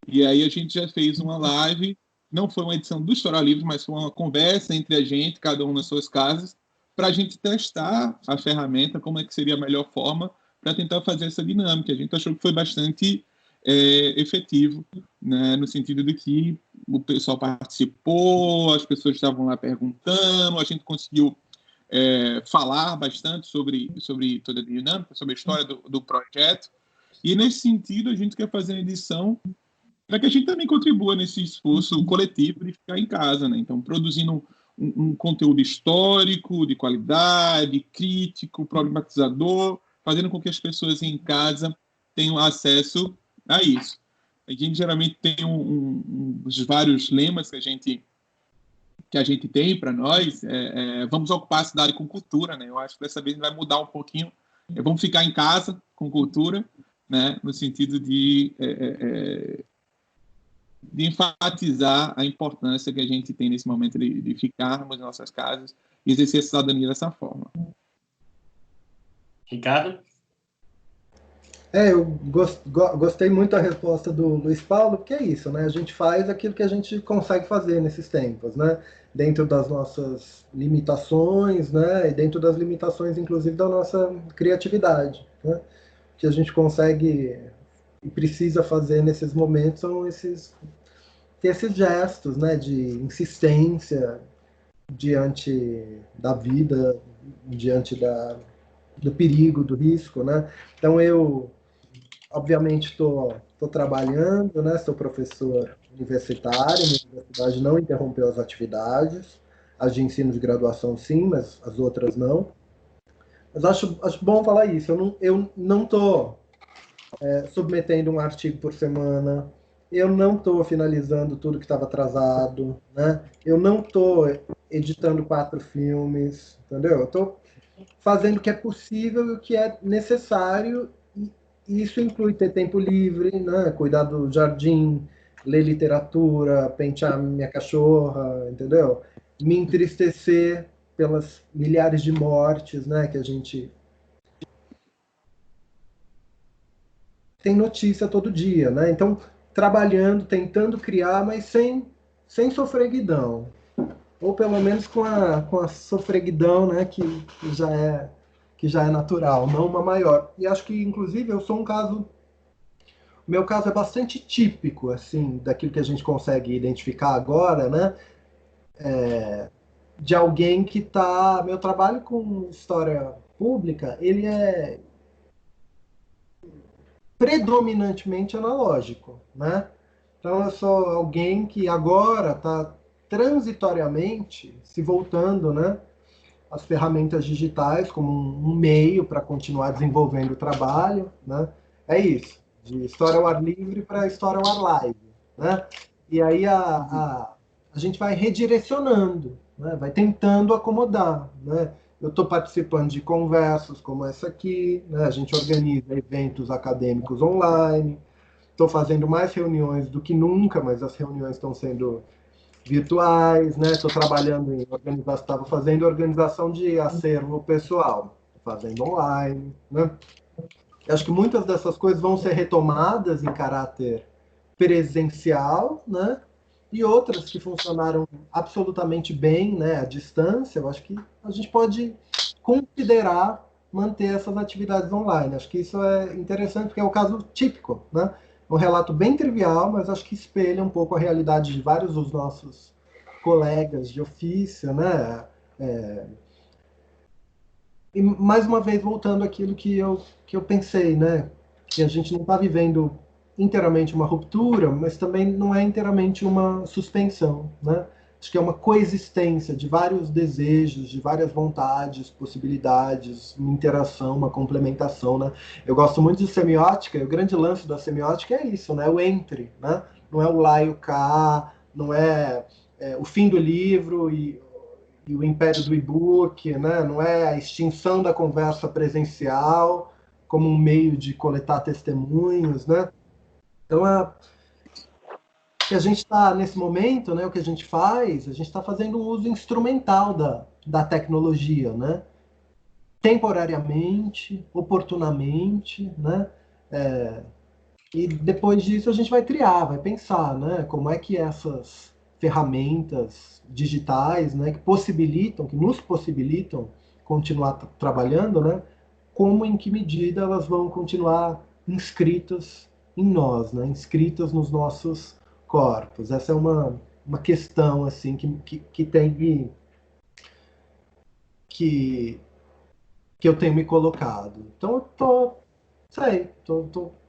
E aí a gente já fez uma live. Não foi uma edição do História ao Ar Livre, mas foi uma conversa entre a gente, cada um nas suas casas, para a gente testar a ferramenta, como é que seria a melhor forma para tentar fazer essa dinâmica. A gente achou que foi bastante efetivo, né, no sentido de que o pessoal participou, as pessoas estavam lá perguntando, a gente conseguiu falar bastante sobre toda a dinâmica, sobre a história do projeto. E, nesse sentido, a gente quer fazer a edição para que a gente também contribua nesse esforço coletivo de ficar em casa, né? Então, produzindo um conteúdo histórico, de qualidade, crítico, problematizador, fazendo com que as pessoas em casa tenham acesso a isso. A gente geralmente tem uns vários lemas que a gente tem para nós. Vamos ocupar a cidade com cultura, né? Eu acho que dessa vez vai mudar um pouquinho. Vamos ficar em casa com cultura, né? No sentido de enfatizar a importância que a gente tem nesse momento de ficarmos em nossas casas e exercer a cidadania dessa forma. Ricardo? Eu gostei muito da resposta do Luiz Paulo, porque é isso, né? A gente faz aquilo que a gente consegue fazer nesses tempos, né? Dentro das nossas limitações, né? E dentro das limitações, inclusive, da nossa criatividade, né? O que a gente consegue e precisa fazer nesses momentos são esses gestos, né? De insistência diante da vida, diante do perigo, do risco, né? Então, obviamente, estou trabalhando, né? Sou professor universitário, minha universidade não interrompeu as atividades, as de ensino de graduação sim, mas as outras não. Mas acho bom falar isso, eu não estou submetendo um artigo por semana, eu não estou finalizando tudo que estava atrasado, né? Eu não estou editando 4 filmes, entendeu? Eu estou fazendo o que é possível e o que é necessário. Isso inclui ter tempo livre, né? Cuidar do jardim, ler literatura, pentear minha cachorra, entendeu? Me entristecer pelas milhares de mortes, né? Que a gente tem notícia todo dia, né? Então, trabalhando, tentando criar, mas sem sofreguidão. Ou pelo menos com a sofreguidão, né? Que já é natural, não uma maior. E acho que, inclusive, eu sou um caso. O meu caso é bastante típico, assim, daquilo que a gente consegue identificar agora, né? De alguém que está. Meu trabalho com história pública, ele é predominantemente analógico, né? Então eu sou alguém que agora está transitoriamente se voltando, né? As ferramentas digitais como um meio para continuar desenvolvendo o trabalho, né? É isso, de história ao ar livre para história ao ar live, né? E aí a gente vai redirecionando, né? Vai tentando acomodar, né? Eu estou participando de conversas como essa aqui, né? A gente organiza eventos acadêmicos online, estou fazendo mais reuniões do que nunca, mas as reuniões estão sendo virtuais, né? Estou trabalhando em organização, estava fazendo organização de acervo pessoal, fazendo online, né? Acho que muitas dessas coisas vão ser retomadas em caráter presencial, né? E outras que funcionaram absolutamente bem, né? À distância, eu acho que a gente pode considerar manter essas atividades online. Acho que isso é interessante porque é o caso típico, né? Um relato bem trivial, mas acho que espelha um pouco a realidade de vários dos nossos colegas de ofício, né? E mais uma vez voltando àquilo que eu pensei, né? Que a gente não está vivendo inteiramente uma ruptura, mas também não é inteiramente uma suspensão, né? Acho que é uma coexistência de vários desejos, de várias vontades, possibilidades, uma interação, uma complementação, né? Eu gosto muito de semiótica, e o grande lance da semiótica é isso, né? O entre, né? Não é o lá e o cá, não é o fim do livro e o império do e-book, né? Não é a extinção da conversa presencial como um meio de coletar testemunhos, né? Então, que a gente está nesse momento, né? O que a gente faz, a gente está fazendo um uso instrumental da tecnologia, né? temporariamente, oportunamente, né? E depois disso a gente vai triar, vai pensar, né? Como é que essas ferramentas digitais, né, que nos possibilitam continuar trabalhando, né? Como, em que medida elas vão continuar inscritas em nós, né? Inscritas nos nossos corpos. Essa é uma questão assim que tem que eu tenho me colocado. Então eu tô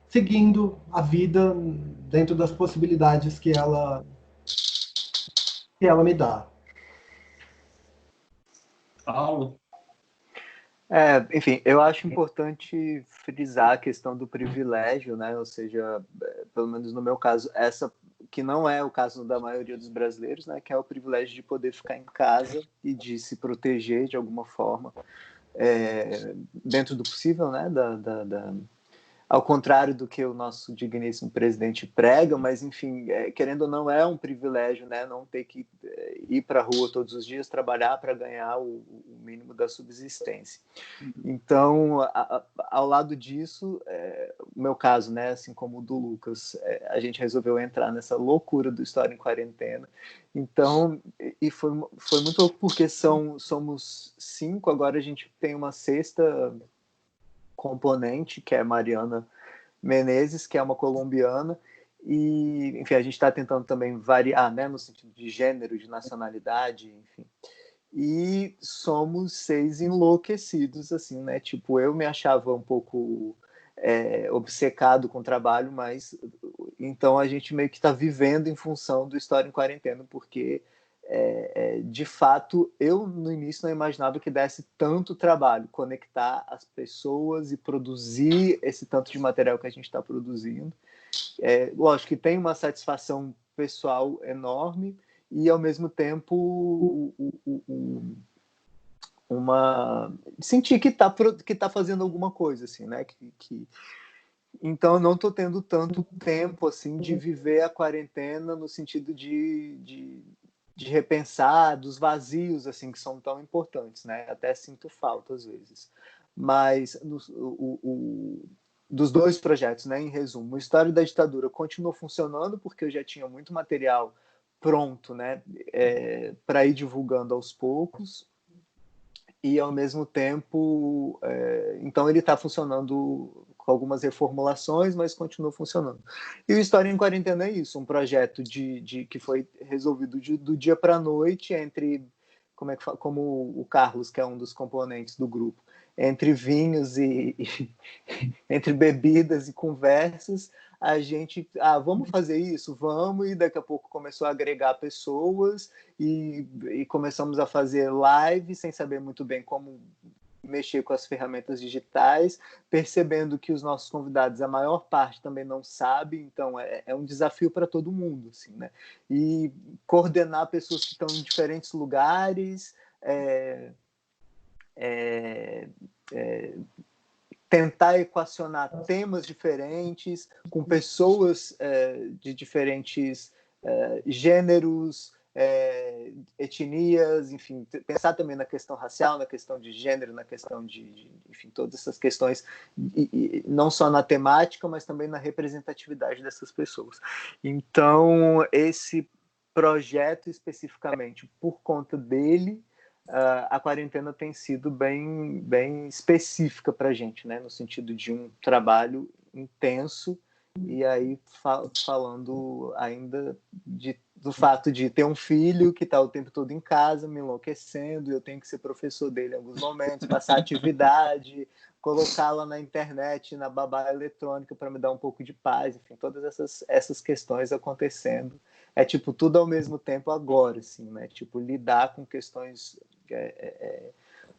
seguindo a vida dentro das possibilidades que ela me dá. Paulo? Enfim, eu acho importante frisar a questão do privilégio, né? Ou seja, pelo menos no meu caso, essa que não é o caso da maioria dos brasileiros, né? Que é o privilégio de poder ficar em casa e de se proteger de alguma forma, dentro do possível, né? Ao contrário do que o nosso digníssimo presidente prega, mas, enfim, querendo ou não, é um privilégio, né? Não ter que ir para a rua todos os dias, trabalhar para ganhar o mínimo da subsistência. Então, ao lado disso, o meu caso, né? Assim como o do Lucas, a gente resolveu entrar nessa loucura do História em Quarentena. Então, e foi muito louco, porque somos 5, agora a gente tem uma sexta componente, que é Mariana Menezes, que é uma colombiana, e, enfim, a gente está tentando também variar, né, no sentido de gênero, de nacionalidade, enfim. E somos 6 enlouquecidos, assim, né, tipo, eu me achava um pouco obcecado com o trabalho, mas então a gente meio que está vivendo em função do História em Quarentena, porque de fato, eu no início não imaginava que desse tanto trabalho conectar as pessoas e produzir esse tanto de material que a gente está produzindo. Lógico que tem uma satisfação pessoal enorme e, ao mesmo tempo, sentir que tá fazendo alguma coisa, assim, né? Então, eu não estou tendo tanto tempo assim de viver a quarentena no sentido de repensar dos vazios assim que são tão importantes, né? Até sinto falta às vezes. Mas dos 2 projetos, né? Em resumo, o História da Ditadura continuou funcionando porque eu já tinha muito material pronto, né? Para ir divulgando aos poucos. E, ao mesmo tempo, então ele está funcionando com algumas reformulações, mas continua funcionando. E o História em Quarentena é isso, um projeto que foi resolvido do dia para a noite, entre, como o Carlos, que é um dos componentes do grupo, entre vinhos entre bebidas e conversas, a gente, vamos fazer isso? Vamos, e daqui a pouco começou a agregar pessoas e começamos a fazer live sem saber muito bem como mexer com as ferramentas digitais, percebendo que os nossos convidados, a maior parte também não sabe, então é um desafio para todo mundo, assim, né? E coordenar pessoas que estão em diferentes lugares, tentar equacionar temas diferentes com pessoas de diferentes gêneros, etnias, enfim, pensar também na questão racial, na questão de gênero, na questão enfim, todas essas questões, e não só na temática, mas também na representatividade dessas pessoas. Então, esse projeto especificamente, por conta dele, a quarentena tem sido bem específica para a gente, né? No sentido de um trabalho intenso, e aí falando ainda do fato de ter um filho que está o tempo todo em casa, me enlouquecendo, eu tenho que ser professor dele em alguns momentos, passar atividade, colocá-la na internet, na babá eletrônica para me dar um pouco de paz, enfim, todas essas questões acontecendo. É tipo tudo ao mesmo tempo agora, assim, né? Tipo, lidar com questões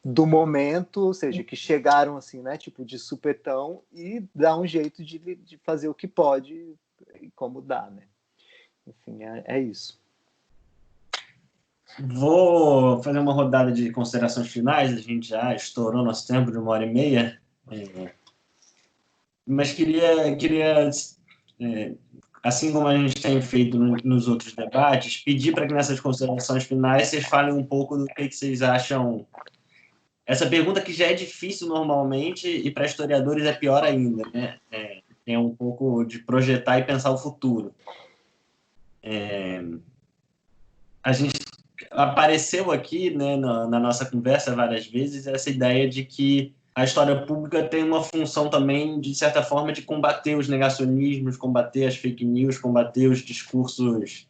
do momento, ou seja, que chegaram assim, né? Tipo, de supetão, e dar um jeito de fazer o que pode e como dá, né? Enfim, é isso. Vou fazer uma rodada de considerações finais, a gente já estourou nosso tempo de 1h30, mas queria assim como a gente tem feito nos outros debates, pedir para que nessas considerações finais vocês falem um pouco do que vocês acham essa pergunta que já é difícil normalmente e para historiadores é pior ainda, né? É um pouco de projetar e pensar o futuro. A gente apareceu aqui, né, na nossa conversa várias vezes essa ideia de que a história pública tem uma função também, de certa forma, de combater os negacionismos, combater as fake news, combater os discursos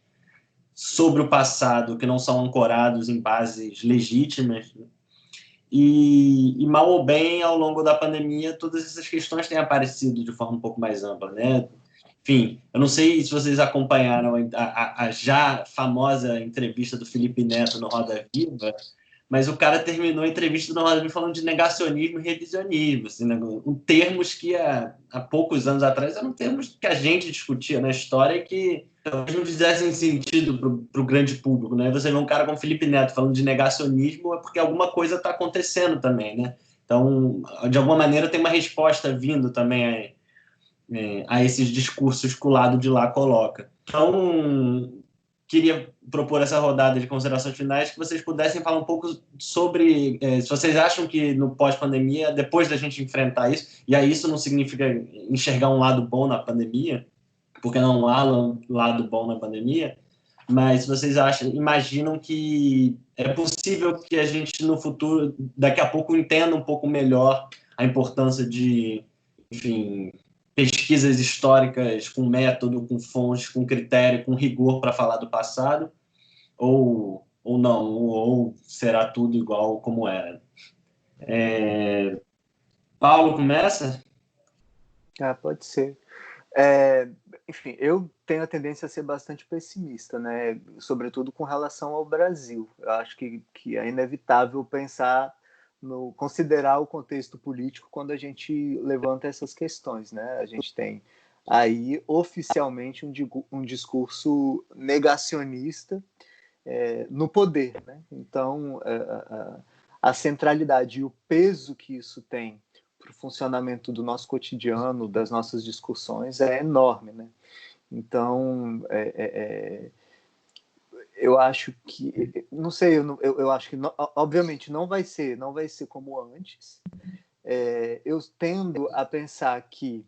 sobre o passado que não são ancorados em bases legítimas. E mal ou bem, ao longo da pandemia, todas essas questões têm aparecido de forma um pouco mais ampla, né? Enfim, eu não sei se vocês acompanharam a já famosa entrevista do Felipe Neto no Roda Viva, mas o cara terminou a entrevista no Roda Viva falando de negacionismo e revisionismo, assim, né? Termos que há poucos anos atrás eram termos que a gente discutia na história e que talvez não fizessem sentido para o grande público, né? Você vê um cara como Felipe Neto falando de negacionismo, é porque alguma coisa está acontecendo também, né? Então, de alguma maneira, tem uma resposta vindo também a esses discursos que o lado de lá coloca. Então, queria propor essa rodada de considerações finais, que vocês pudessem falar um pouco sobre se vocês acham que no pós-pandemia, depois da gente enfrentar isso, e aí isso não significa enxergar um lado bom na pandemia, porque não há um lado bom na pandemia, mas vocês imaginam que é possível que a gente no futuro, daqui a pouco, entenda um pouco melhor a importância de, enfim, pesquisas históricas com método, com fontes, com critério, com rigor para falar do passado, ou não, ou será tudo igual como era? Paulo, começa? Pode ser. Enfim, eu tenho a tendência a ser bastante pessimista, né? Sobretudo com relação ao Brasil. Eu acho que é inevitável considerar o contexto político quando a gente levanta essas questões, né? A gente tem aí oficialmente um discurso negacionista no poder, né? Então, a centralidade e o peso que isso tem para o funcionamento do nosso cotidiano, das nossas discussões, é enorme, né? Então, eu acho que, não sei, eu acho que obviamente não vai ser como antes. Eu tendo a pensar que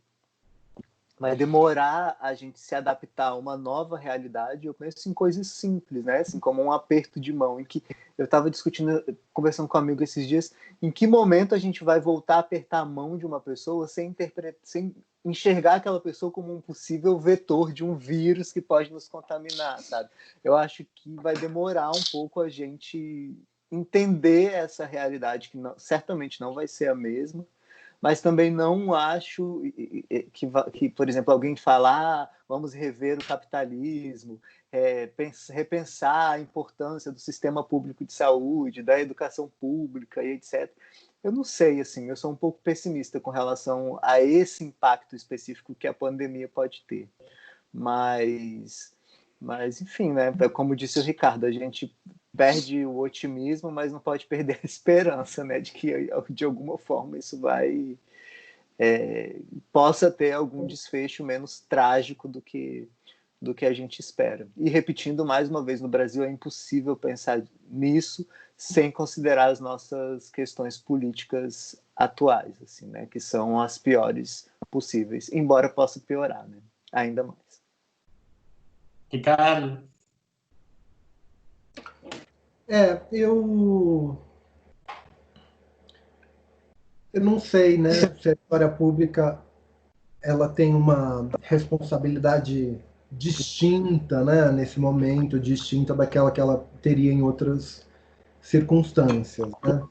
vai demorar a gente se adaptar a uma nova realidade. Eu penso em coisas simples, né? Assim como um aperto de mão, em que eu estava conversando com um amigo esses dias, em que momento a gente vai voltar a apertar a mão de uma pessoa sem enxergar aquela pessoa como um possível vetor de um vírus que pode nos contaminar, sabe? Eu acho que vai demorar um pouco a gente entender essa realidade, que certamente não vai ser a mesma, mas também não acho que, por exemplo, alguém falar vamos rever o capitalismo, repensar a importância do sistema público de saúde, da educação pública e etc. Eu não sei, assim, eu sou um pouco pessimista com relação a esse impacto específico que a pandemia pode ter. Mas enfim, né? Como disse o Ricardo, a gente perde o otimismo, mas não pode perder a esperança, né? De que, de alguma forma, isso possa ter algum desfecho menos trágico do que a gente espera. E repetindo mais uma vez, no Brasil é impossível pensar nisso sem considerar as nossas questões políticas atuais, assim, né? Que são as piores possíveis, embora possa piorar, né? Ainda mais. Ricardo? Eu não sei, né, se a história pública ela tem uma responsabilidade distinta, né, nesse momento, distinta daquela que ela teria em outras circunstâncias, né?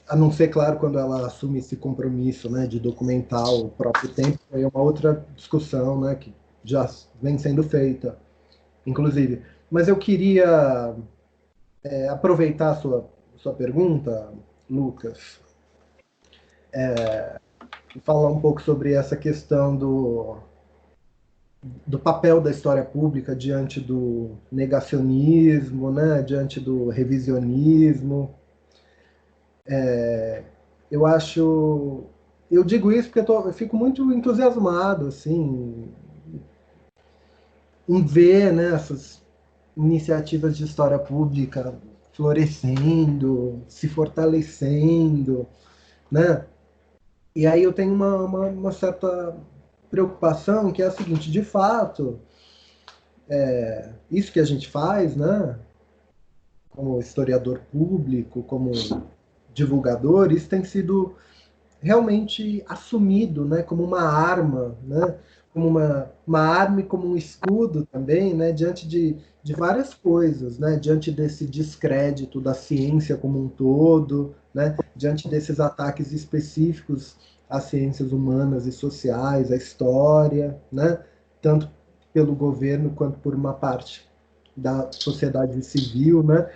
A não ser, claro, quando ela assume esse compromisso, né, de documentar o próprio tempo, aí é uma outra discussão, né, que já vem sendo feita, inclusive. Mas eu queria aproveitar a sua pergunta, Lucas, e falar um pouco sobre essa questão do papel da história pública diante do negacionismo, né, diante do revisionismo. Eu digo isso porque eu fico muito entusiasmado, assim, em ver, né, essas iniciativas de história pública florescendo, se fortalecendo, né? E aí eu tenho uma certa preocupação, que é a seguinte: de fato, isso que a gente faz, né, como historiador público, como divulgador, isso tem sido realmente assumido, né, como uma arma, né, como uma arma e como um escudo também, né, diante de várias coisas, né, diante desse descrédito da ciência como um todo, né, diante desses ataques específicos às ciências humanas e sociais, à história, né, tanto pelo governo quanto por uma parte da sociedade civil, né.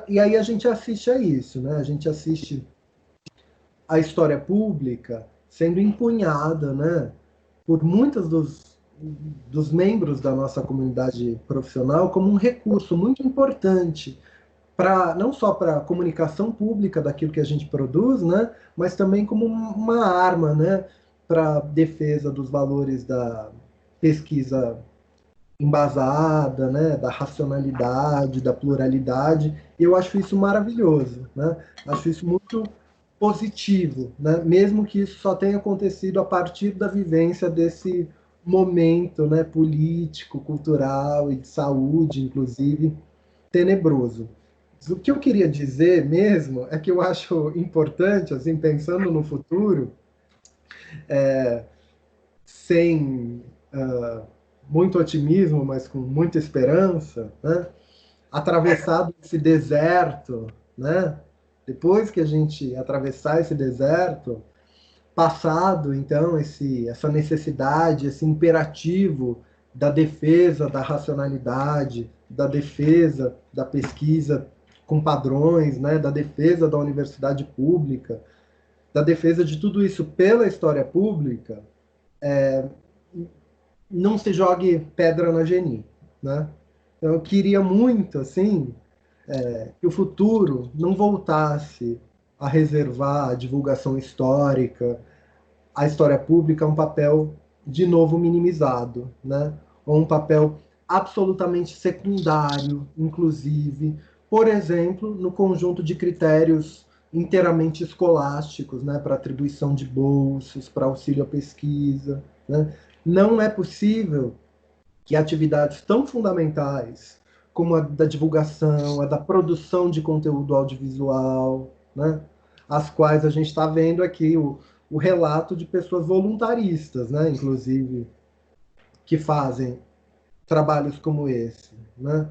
E aí a gente assiste a isso, né, a gente assiste a história pública sendo empunhada, né, por muitos dos membros da nossa comunidade profissional como um recurso muito importante para não só para a comunicação pública daquilo que a gente produz, né, mas também como uma arma, né, para defesa dos valores da pesquisa embasada, né, da racionalidade, da pluralidade. E eu acho isso maravilhoso, né? Acho isso muito positivo, né? Mesmo que isso só tenha acontecido a partir da vivência desse momento, né, político, cultural e de saúde, inclusive, tenebroso. O que eu queria dizer mesmo é que eu acho importante, assim, pensando no futuro, sem muito otimismo, mas com muita esperança, né? Atravessado esse deserto, né? Depois que a gente atravessar esse deserto, passado então essa necessidade, esse imperativo da defesa da racionalidade, da defesa da pesquisa com padrões, né? Da defesa da universidade pública, da defesa de tudo isso pela história pública, não se jogue pedra na Geni, né? Então, eu queria muito, assim, que o futuro não voltasse a reservar a divulgação histórica, a história pública, um papel de novo minimizado, né? Ou um papel absolutamente secundário, inclusive, por exemplo, no conjunto de critérios inteiramente escolásticos, né, para atribuição de bolsas, para auxílio à pesquisa, né? Não é possível que atividades tão fundamentais como a da divulgação, a da produção de conteúdo audiovisual, né, as quais a gente está vendo aqui o relato de pessoas voluntaristas, né, inclusive, que fazem trabalhos como esse, né,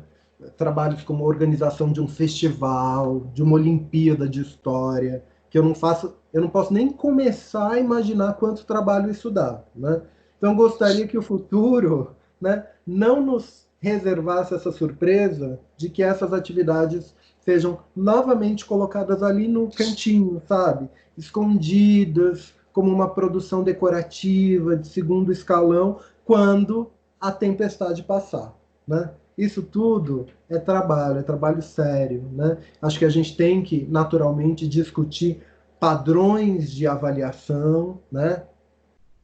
trabalhos como a organização de um festival, de uma Olimpíada de História, que eu não posso nem começar a imaginar quanto trabalho isso dá, né? Então, gostaria que o futuro, né, não nos reservasse essa surpresa de que essas atividades sejam novamente colocadas ali no cantinho, sabe? Escondidas, como uma produção decorativa de segundo escalão, quando a tempestade passar, né? Isso tudo é trabalho sério, né? Acho que a gente tem que, naturalmente, discutir padrões de avaliação, né,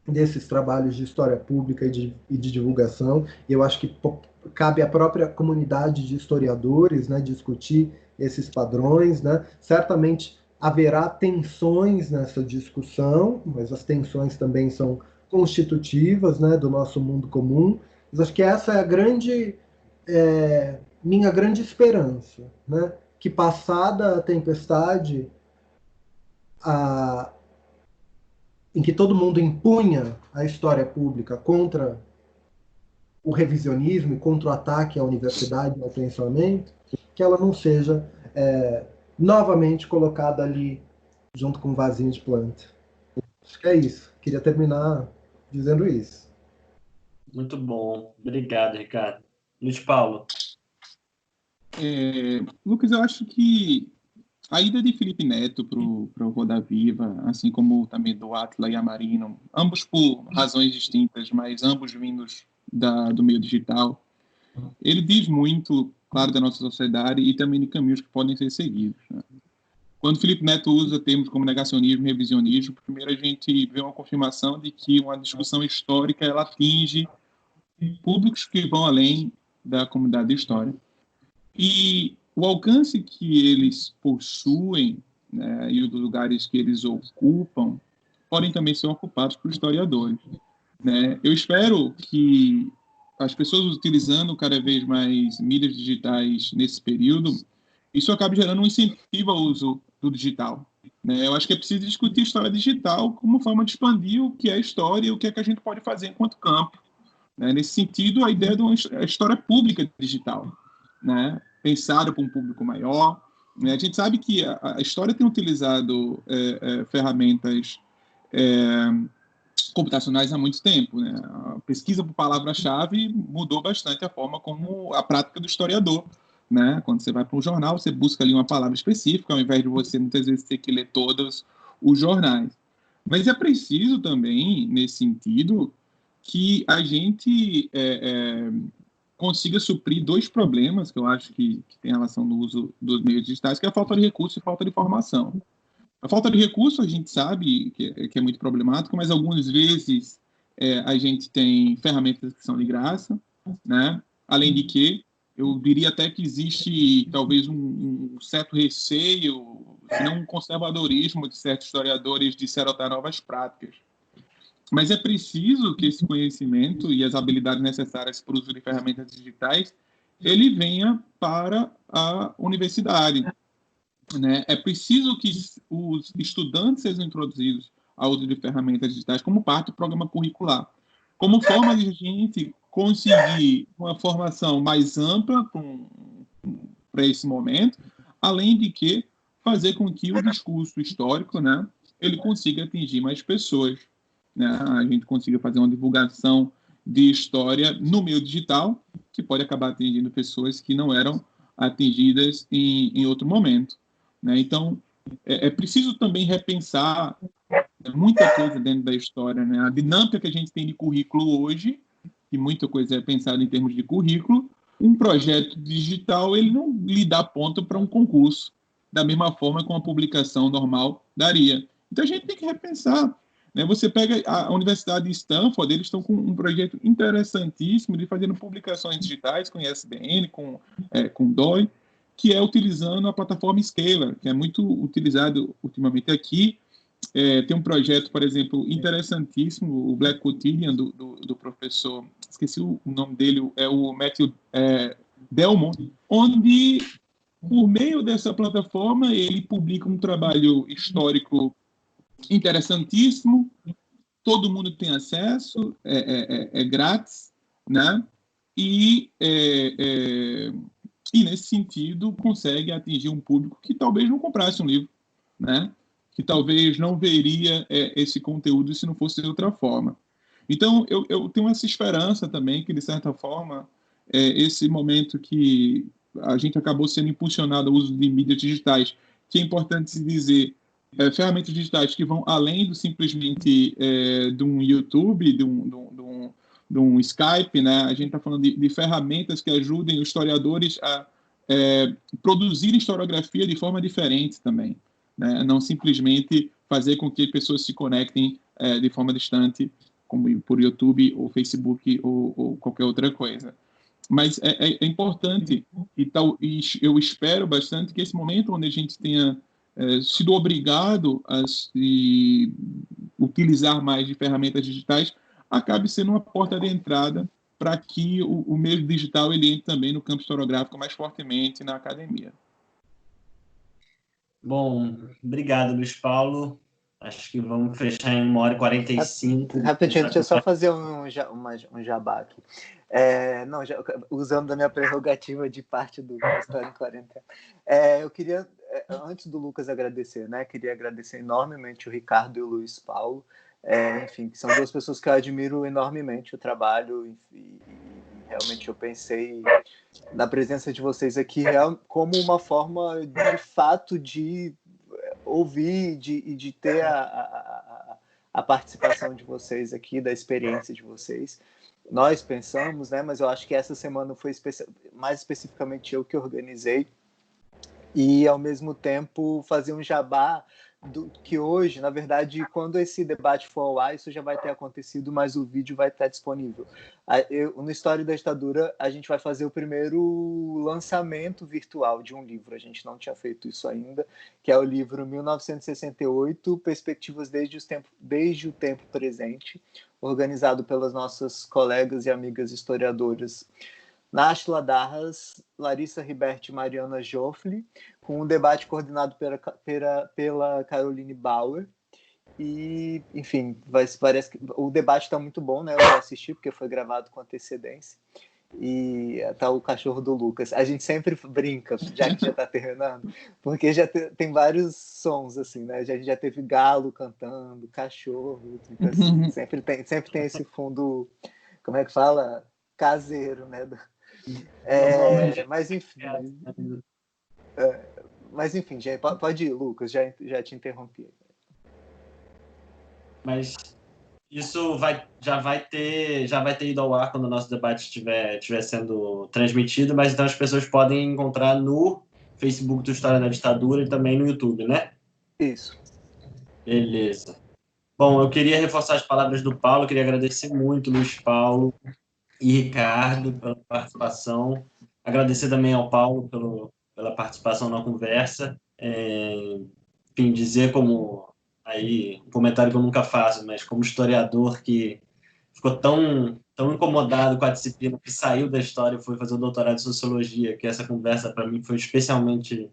desses trabalhos de história pública e de divulgação. Eu acho que cabe à própria comunidade de historiadores, né, discutir esses padrões, né? Certamente haverá tensões nessa discussão, mas as tensões também são constitutivas, né, do nosso mundo comum. Mas acho que essa é a minha grande esperança, né? Que passada a tempestade, a, em que todo mundo impunha a história pública contra o revisionismo e contra o ataque à universidade e ao pensamento, que ela não seja novamente colocada ali junto com um vasinho de planta. Acho que é isso. Queria terminar dizendo isso. Muito bom. Obrigado, Ricardo. Luiz Paulo. Lucas, eu acho que a ida de Felipe Neto para o Roda Viva, assim como também do Átila e Amarino, ambos por razões distintas, mas ambos vindos do meio digital, ele diz muito, claro, da nossa sociedade e também de caminhos que podem ser seguidos, né? Quando Felipe Neto usa termos como negacionismo e revisionismo, primeiro a gente vê uma confirmação de que uma discussão histórica ela atinge públicos que vão além da comunidade de história. E o alcance que eles possuem, né, e os lugares que eles ocupam podem também ser ocupados por historiadores, né? Eu espero que as pessoas utilizando cada vez mais mídias digitais nesse período, isso acabe gerando um incentivo ao uso do digital, né? Eu acho que é preciso discutir história digital como forma de expandir o que é história e o que é que a gente pode fazer enquanto campo, né? Nesse sentido, a ideia de uma história pública digital, né? Pensada para um público maior, né? A gente sabe que a história tem utilizado ferramentas computacionais há muito tempo, né? A pesquisa por palavra-chave mudou bastante a forma como a prática do historiador, né? Quando você vai para um jornal, você busca ali uma palavra específica, ao invés de você muitas vezes ter que ler todos os jornais. Mas é preciso também, nesse sentido, que a gente consiga suprir dois problemas que eu acho que tem relação no uso dos meios digitais, que é a falta de recurso e falta de informação. A falta de recurso a gente sabe que é muito problemático, mas algumas vezes a gente tem ferramentas que são de graça, né? Além de que eu diria até que existe talvez um certo receio, se não um conservadorismo de certos historiadores de se adotar novas práticas. Mas é preciso que esse conhecimento e as habilidades necessárias para o uso de ferramentas digitais ele venha para a universidade, né? É preciso que os estudantes sejam introduzidos ao uso de ferramentas digitais como parte do programa curricular, como forma de a gente conseguir uma formação mais ampla para esse momento, além de que fazer com que o discurso histórico, né, ele consiga atingir mais pessoas, né? A gente consiga fazer uma divulgação de história no meio digital, que pode acabar atingindo pessoas que não eram atingidas em outro momento, né? Então, é preciso também repensar muita coisa dentro da história, né? A dinâmica que a gente tem de currículo hoje, e muita coisa é pensada em termos de currículo, um projeto digital ele não lhe dá ponto para um concurso, da mesma forma que uma publicação normal daria. Então, a gente tem que repensar, né? Você pega a Universidade de Stanford, eles estão com um projeto interessantíssimo de fazendo publicações digitais com ISBN, com DOI, que é utilizando a plataforma Scalar, que é muito utilizado ultimamente aqui. Tem um projeto, por exemplo, interessantíssimo, o Black Quotidian, do professor, esqueci o nome dele, é o Matthew Delmont, onde, por meio dessa plataforma, ele publica um trabalho histórico interessantíssimo, todo mundo tem acesso, é grátis, né? E nesse sentido consegue atingir um público que talvez não comprasse um livro, né? Que talvez não veria esse conteúdo se não fosse de outra forma. Então, eu tenho essa esperança também que, de certa forma, esse momento que a gente acabou sendo impulsionado ao uso de mídias digitais, que é importante se dizer, ferramentas digitais que vão além do simplesmente de um YouTube, de um Skype, né? A gente está falando de ferramentas que ajudem os historiadores a produzir historiografia de forma diferente também, né? Não simplesmente fazer com que pessoas se conectem de forma distante, como por YouTube ou Facebook ou qualquer outra coisa. Mas é importante e eu espero bastante que esse momento onde a gente tenha sido obrigado a utilizar mais de ferramentas digitais acabe sendo uma porta de entrada para que o meio digital ele entre também no campo historiográfico mais fortemente na academia. Bom, obrigado, Luiz Paulo. Acho que vamos fechar em 1h45. Rapidinho, deixa eu só fazer um jabá aqui. Usando a minha prerrogativa de parte do História em Quarentena. Eu queria, antes do Lucas agradecer, né? Queria agradecer enormemente o Ricardo e o Luiz Paulo. Enfim, que são duas pessoas que eu admiro enormemente o trabalho e realmente eu pensei na presença de vocês aqui como uma forma, de fato, de ouvir e de ter a participação de vocês aqui, da experiência de vocês. Nós pensamos, né, mas eu acho que essa semana foi mais especificamente eu que organizei, e ao mesmo tempo fazer um jabá que hoje, na verdade, quando esse debate for ao ar, isso já vai ter acontecido, mas o vídeo vai estar disponível. No História da Ditadura, a gente vai fazer o primeiro lançamento virtual de um livro. A gente não tinha feito isso ainda, que é o livro 1968, Perspectivas desde o tempo presente, organizado pelas nossas colegas e amigas historiadoras Náshila Darras, Larissa Riberti e Mariana Joffli, com um debate coordenado pela Caroline Bauer. E, enfim, parece que o debate está muito bom, né? Eu já assisti, porque foi gravado com antecedência. E tá o cachorro do Lucas. A gente sempre brinca, já que já está terminando, porque já tem vários sons, assim, né? A gente já teve galo cantando, cachorro, então, assim, sempre tem esse fundo, como é que fala? Caseiro, né? Mas enfim, já, pode ir, Lucas, já te interrompi. Mas isso já vai ter ido ao ar quando o nosso debate estiver sendo transmitido, mas então as pessoas podem encontrar no Facebook do História da Ditadura e também no YouTube, né? Isso. Beleza. Bom, eu queria reforçar as palavras do Paulo, eu queria agradecer muito Luiz Paulo e Ricardo pela participação, agradecer também ao Paulo pela participação na conversa, enfim, dizer como, aí, um comentário que eu nunca faço, mas como historiador que ficou tão incomodado com a disciplina que saiu da história e foi fazer o doutorado em Sociologia, que essa conversa para mim foi especialmente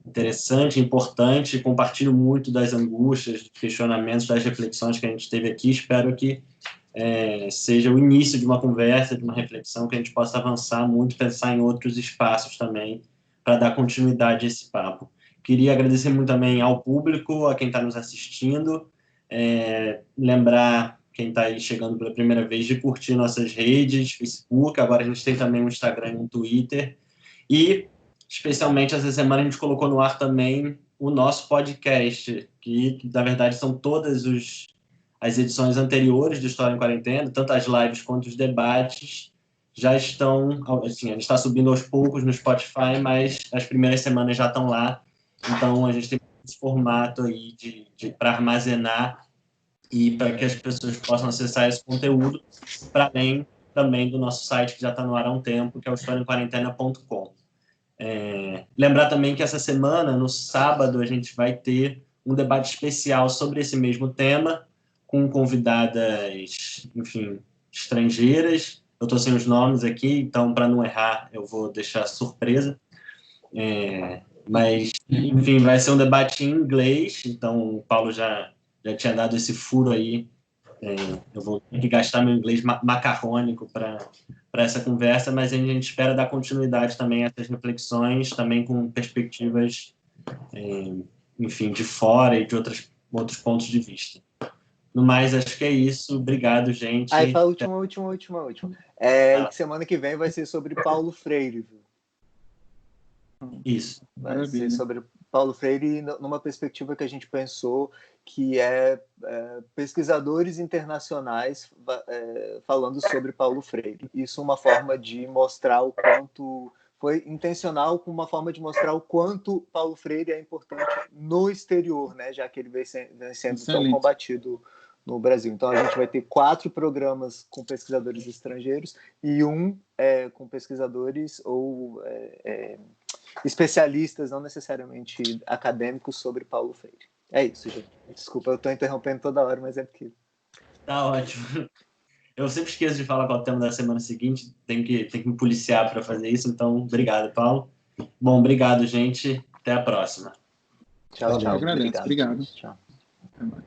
interessante, importante, compartilho muito das angústias, dos questionamentos, das reflexões que a gente teve aqui, espero que seja o início de uma conversa, de uma reflexão, que a gente possa avançar muito, pensar em outros espaços também, para dar continuidade a esse papo. Queria agradecer muito também ao público, a quem está nos assistindo, lembrar quem está aí chegando pela primeira vez de curtir nossas redes, Facebook, agora a gente tem também um Instagram e um Twitter, e especialmente essa semana a gente colocou no ar também o nosso podcast, que na verdade são todas as edições anteriores do História em Quarentena, tanto as lives quanto os debates, já estão, assim, a gente está subindo aos poucos no Spotify, mas as primeiras semanas já estão lá, então a gente tem esse formato aí para armazenar e para que as pessoas possam acessar esse conteúdo, para além também do nosso site que já está no ar há um tempo, que é o historiaemquarentena.com. Lembrar também que essa semana, no sábado, a gente vai ter um debate especial sobre esse mesmo tema, com convidadas, enfim, estrangeiras. Eu estou sem os nomes aqui, então, para não errar, eu vou deixar surpresa. Mas, enfim, vai ser um debate em inglês, então o Paulo já tinha dado esse furo aí. Eu vou ter que gastar meu inglês macarrônico para essa conversa, mas a gente espera dar continuidade também a essas reflexões, também com perspectivas, enfim, de fora e de outros pontos de vista. No mais, acho que é isso. Obrigado, gente. Aí fala última. Que semana que vem vai ser sobre Paulo Freire, viu? Isso. Vai ser sobre Paulo Freire numa perspectiva que a gente pensou, que é pesquisadores internacionais falando sobre Paulo Freire. Isso é uma forma de mostrar o quanto... Foi intencional, com uma forma de mostrar o quanto Paulo Freire é importante no exterior, né? Já que ele vem sendo tão combatido no Brasil. Então, a gente vai ter 4 programas com pesquisadores estrangeiros e um com pesquisadores ou especialistas, não necessariamente acadêmicos, sobre Paulo Freire. É isso, gente. Desculpa, eu estou interrompendo toda hora, mas é porque... Tá ótimo. Eu sempre esqueço de falar qual é o tema da semana seguinte, tenho que me policiar para fazer isso, então obrigado, Paulo. Bom, obrigado, gente. Até a próxima. Tchau. Obrigado. Tchau. Até mais.